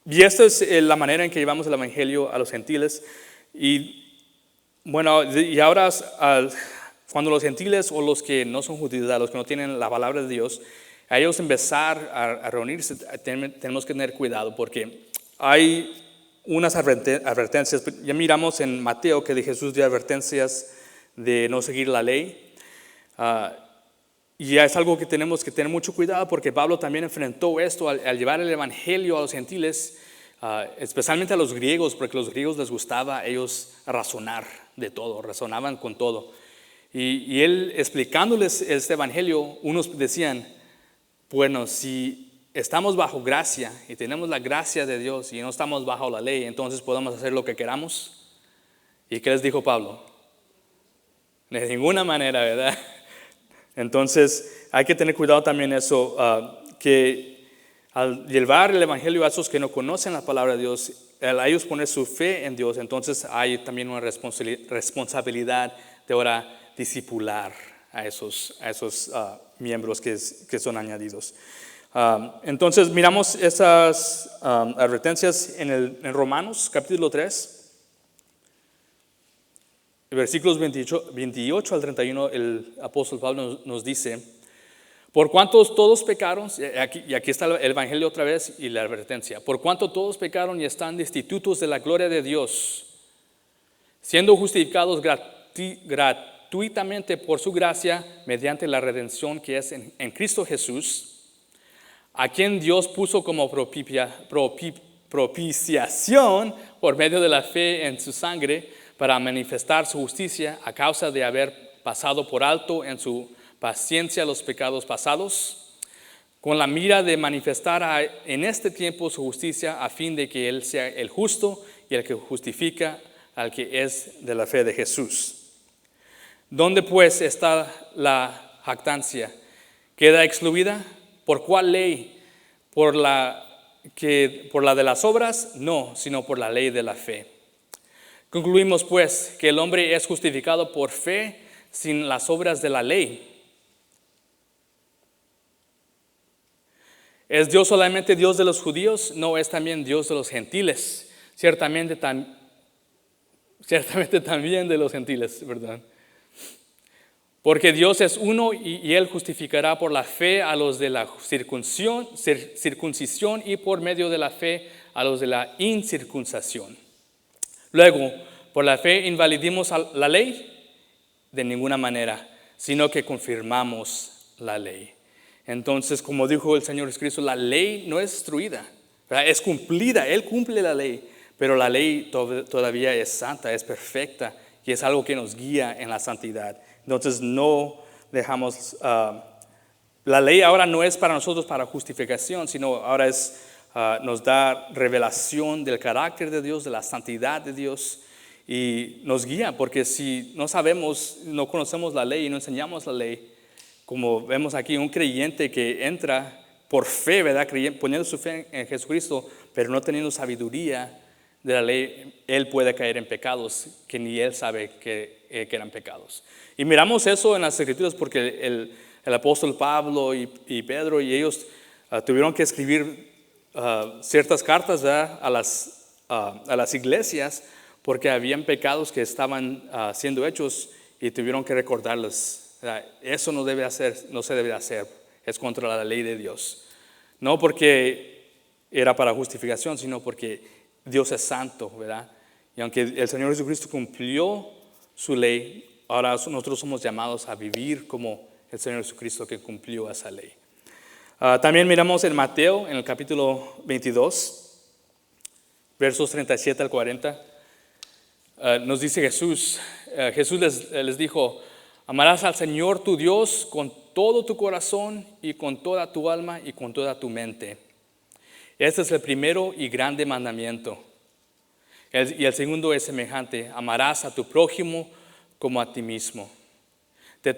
y esta es la manera en que llevamos el Evangelio a los gentiles. Y bueno, y ahora cuando los gentiles o los que no son judíos, los que no tienen la palabra de Dios, a ellos empezar a reunirse, tenemos que tener cuidado porque hay unas advertencias. Ya miramos en Mateo que de Jesús dio advertencias de no seguir la ley. Y es algo que tenemos que tener mucho cuidado porque Pablo también enfrentó esto al llevar el evangelio a los gentiles, especialmente a los griegos, porque a los griegos les gustaba a ellos razonar de todo, razonaban con todo. Y él explicándoles este evangelio, unos decían, bueno, si estamos bajo gracia y tenemos la gracia de Dios y no estamos bajo la ley, entonces podemos hacer lo que queramos. ¿Y qué les dijo Pablo? De ninguna manera, ¿verdad? Entonces hay que tener cuidado también eso, que al llevar el evangelio a esos que no conocen la palabra de Dios, a ellos poner su fe en Dios, entonces hay también una responsabilidad de ahora discipular a esos miembros que son añadidos. Entonces miramos esas advertencias en Romanos capítulo 3. Versículos 28 al 31, el apóstol Pablo nos dice: Por cuanto todos pecaron, y aquí está el Evangelio otra vez y la advertencia. Por cuanto todos pecaron y están destitutos de la gloria de Dios, siendo justificados gratuitamente por su gracia mediante la redención que es en Cristo Jesús, a quien Dios puso como propiciación por medio de la fe en su sangre para manifestar su justicia a causa de haber pasado por alto en su paciencia los pecados pasados, con la mira de manifestar en este tiempo su justicia a fin de que Él sea el justo y el que justifica al que es de la fe de Jesús. ¿Dónde pues está la jactancia? ¿Queda excluida? ¿Por cuál ley? ¿Por la de las obras? No, sino por la ley de la fe. Concluimos pues que el hombre es justificado por fe sin las obras de la ley. ¿Es Dios solamente Dios de los judíos? No, es también Dios de los gentiles. Ciertamente también de los gentiles, ¿verdad? Porque Dios es uno y Él justificará por la fe a los de la circuncisión y por medio de la fe a los de la incircuncisión. Luego, ¿por la fe invalidamos la ley? De ninguna manera, sino que confirmamos la ley. Entonces, como dijo el Señor Jesucristo, la ley no es destruida, ¿verdad? Es cumplida, Él cumple la ley, pero la ley todavía es santa, es perfecta y es algo que nos guía en la santidad. Entonces, no dejamos, la ley ahora no es para nosotros para justificación, sino ahora nos da revelación del carácter de Dios, de la santidad de Dios. Y nos guía, porque si no sabemos, no conocemos la ley y no enseñamos la ley, como vemos aquí, un creyente que entra por fe, ¿verdad? Poniendo su fe en Jesucristo, pero no teniendo sabiduría de la ley, él puede caer en pecados que ni él sabe que eran pecados. Y miramos eso en las Escrituras porque el apóstol Pablo y Pedro y ellos tuvieron que escribir ciertas cartas, ¿verdad? a las iglesias, porque habían pecados que estaban siendo hechos y tuvieron que recordarles. Eso no se debe hacer, es contra la ley de Dios. No porque era para justificación, sino porque Dios es santo, ¿verdad? Y aunque el Señor Jesucristo cumplió su ley, ahora nosotros somos llamados a vivir como el Señor Jesucristo que cumplió esa ley. También miramos en Mateo, en el capítulo 22, versos 37 al 40. Nos dice Jesús les dijo: amarás al Señor tu Dios con todo tu corazón y con toda tu alma y con toda tu mente. Este es el primero y grande mandamiento. Y el segundo es semejante: amarás a tu prójimo como a ti mismo. De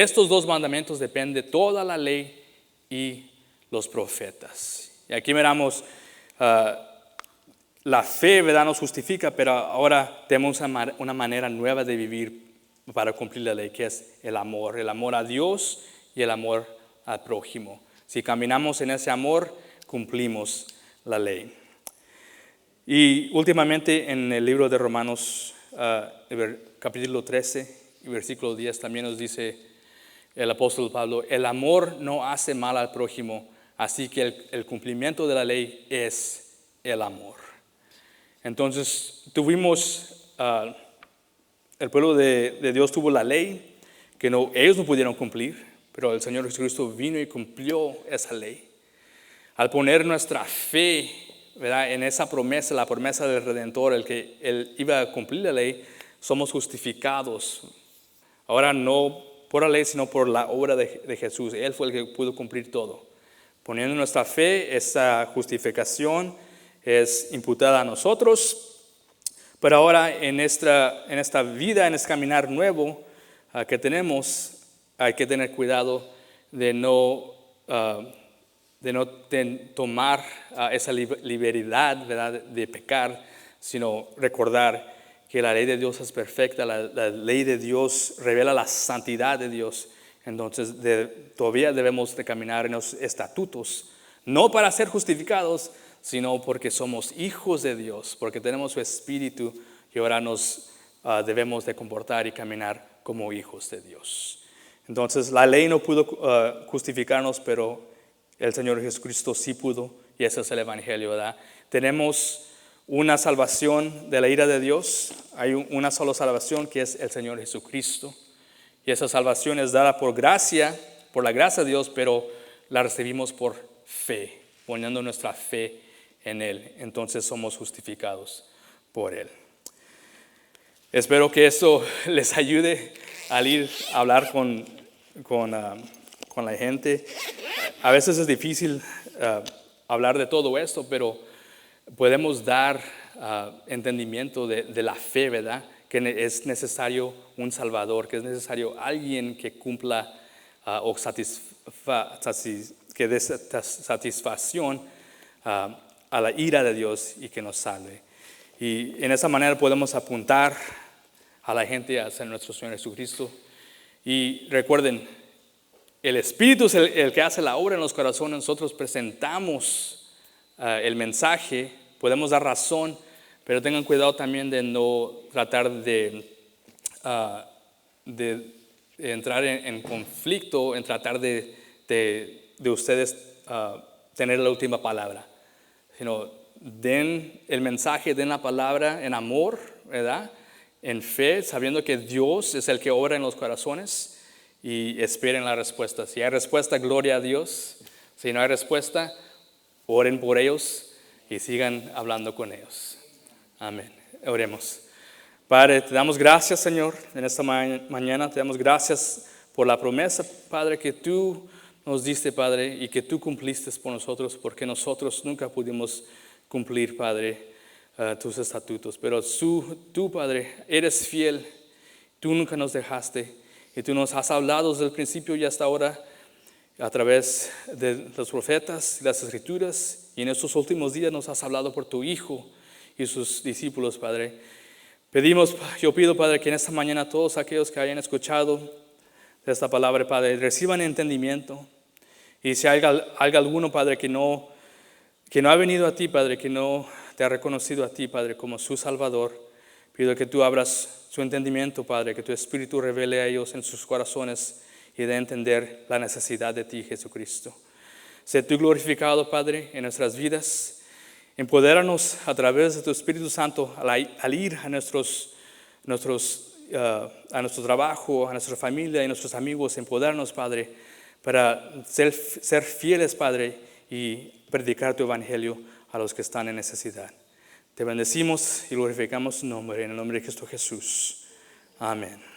estos dos mandamientos depende toda la ley y los profetas. Y aquí miramos la fe, ¿verdad? Nos justifica, pero ahora tenemos una manera nueva de vivir para cumplir la ley, que es el amor a Dios y el amor al prójimo. Si caminamos en ese amor, cumplimos la ley. Y últimamente en el libro de Romanos, capítulo 13 y versículo 10, también nos dice el apóstol Pablo: el amor no hace mal al prójimo, así que el cumplimiento de la ley es el amor. Entonces el pueblo de Dios tuvo la ley que ellos no pudieron cumplir, pero el Señor Jesucristo vino y cumplió esa ley. Al poner nuestra fe, ¿verdad?, en esa promesa, la promesa del Redentor, el que Él iba a cumplir la ley, somos justificados. Ahora no por la ley, sino por la obra de Jesús. Él fue el que pudo cumplir todo. Poniendo nuestra fe, esa justificación es imputada a nosotros. Pero ahora en esta vida, en este caminar nuevo que tenemos, hay que tener cuidado de no tomar esa libertad, ¿verdad?, de pecar, sino recordar que la ley de Dios es perfecta, la ley de Dios revela la santidad de Dios. Entonces todavía debemos de caminar en los estatutos, no para ser justificados, sino porque somos hijos de Dios, porque tenemos su Espíritu y ahora nos debemos de comportar y caminar como hijos de Dios. Entonces la ley no pudo justificarnos, pero el Señor Jesucristo sí pudo, y ese es el Evangelio, ¿verdad? Tenemos una salvación de la ira de Dios. Hay una sola salvación, que es el Señor Jesucristo. Y esa salvación es dada por gracia, por la gracia de Dios, pero la recibimos por fe, poniendo nuestra fe en Él. Entonces somos justificados por Él. Espero que eso les ayude al ir a hablar con la gente. A veces es difícil hablar de todo esto, pero podemos dar entendimiento de la fe, ¿verdad? Que es necesario un Salvador, que es necesario alguien que cumpla o que dé satisfacción a la ira de Dios y que nos salve. Y en esa manera podemos apuntar a la gente hacia nuestro Señor Jesucristo. Y recuerden, el Espíritu es el que hace la obra en los corazones. Nosotros presentamos el mensaje, podemos dar razón, pero tengan cuidado también de no tratar de entrar en conflicto, en tratar de ustedes tener la última palabra. Sino den el mensaje, den la palabra en amor, ¿verdad? En fe, sabiendo que Dios es el que obra en los corazones, y esperen la respuesta. Si hay respuesta, gloria a Dios. Si no hay respuesta, oren por ellos y sigan hablando con ellos. Amén. Oremos. Padre, te damos gracias, Señor, en esta mañana. Te damos gracias por la promesa, Padre, que tú nos diste, Padre, y que tú cumpliste por nosotros, porque nosotros nunca pudimos cumplir, Padre, tus estatutos. Pero tú, Padre, eres fiel. Tú nunca nos dejaste. Y tú nos has hablado desde el principio y hasta ahora a través de los profetas y las escrituras. Y en estos últimos días nos has hablado por tu Hijo y sus discípulos, Padre. Yo pido, Padre, que en esta mañana todos aquellos que hayan escuchado de esta palabra, Padre, reciban entendimiento. Y si hay alguno, Padre, que no ha venido a ti, Padre, que no te ha reconocido a ti, Padre, como su Salvador, pido que tú abras su entendimiento, Padre, que tu Espíritu revele a ellos en sus corazones y dé a entender la necesidad de ti, Jesucristo. Sé tú glorificado, Padre, en nuestras vidas. Empodéranos a través de tu Espíritu Santo al ir a nuestro trabajo, a nuestra familia y a nuestros amigos. Empodéranos, Padre, para ser fieles, Padre, y predicar tu Evangelio a los que están en necesidad. Te bendecimos y glorificamos tu nombre, en el nombre de Cristo Jesús. Amén.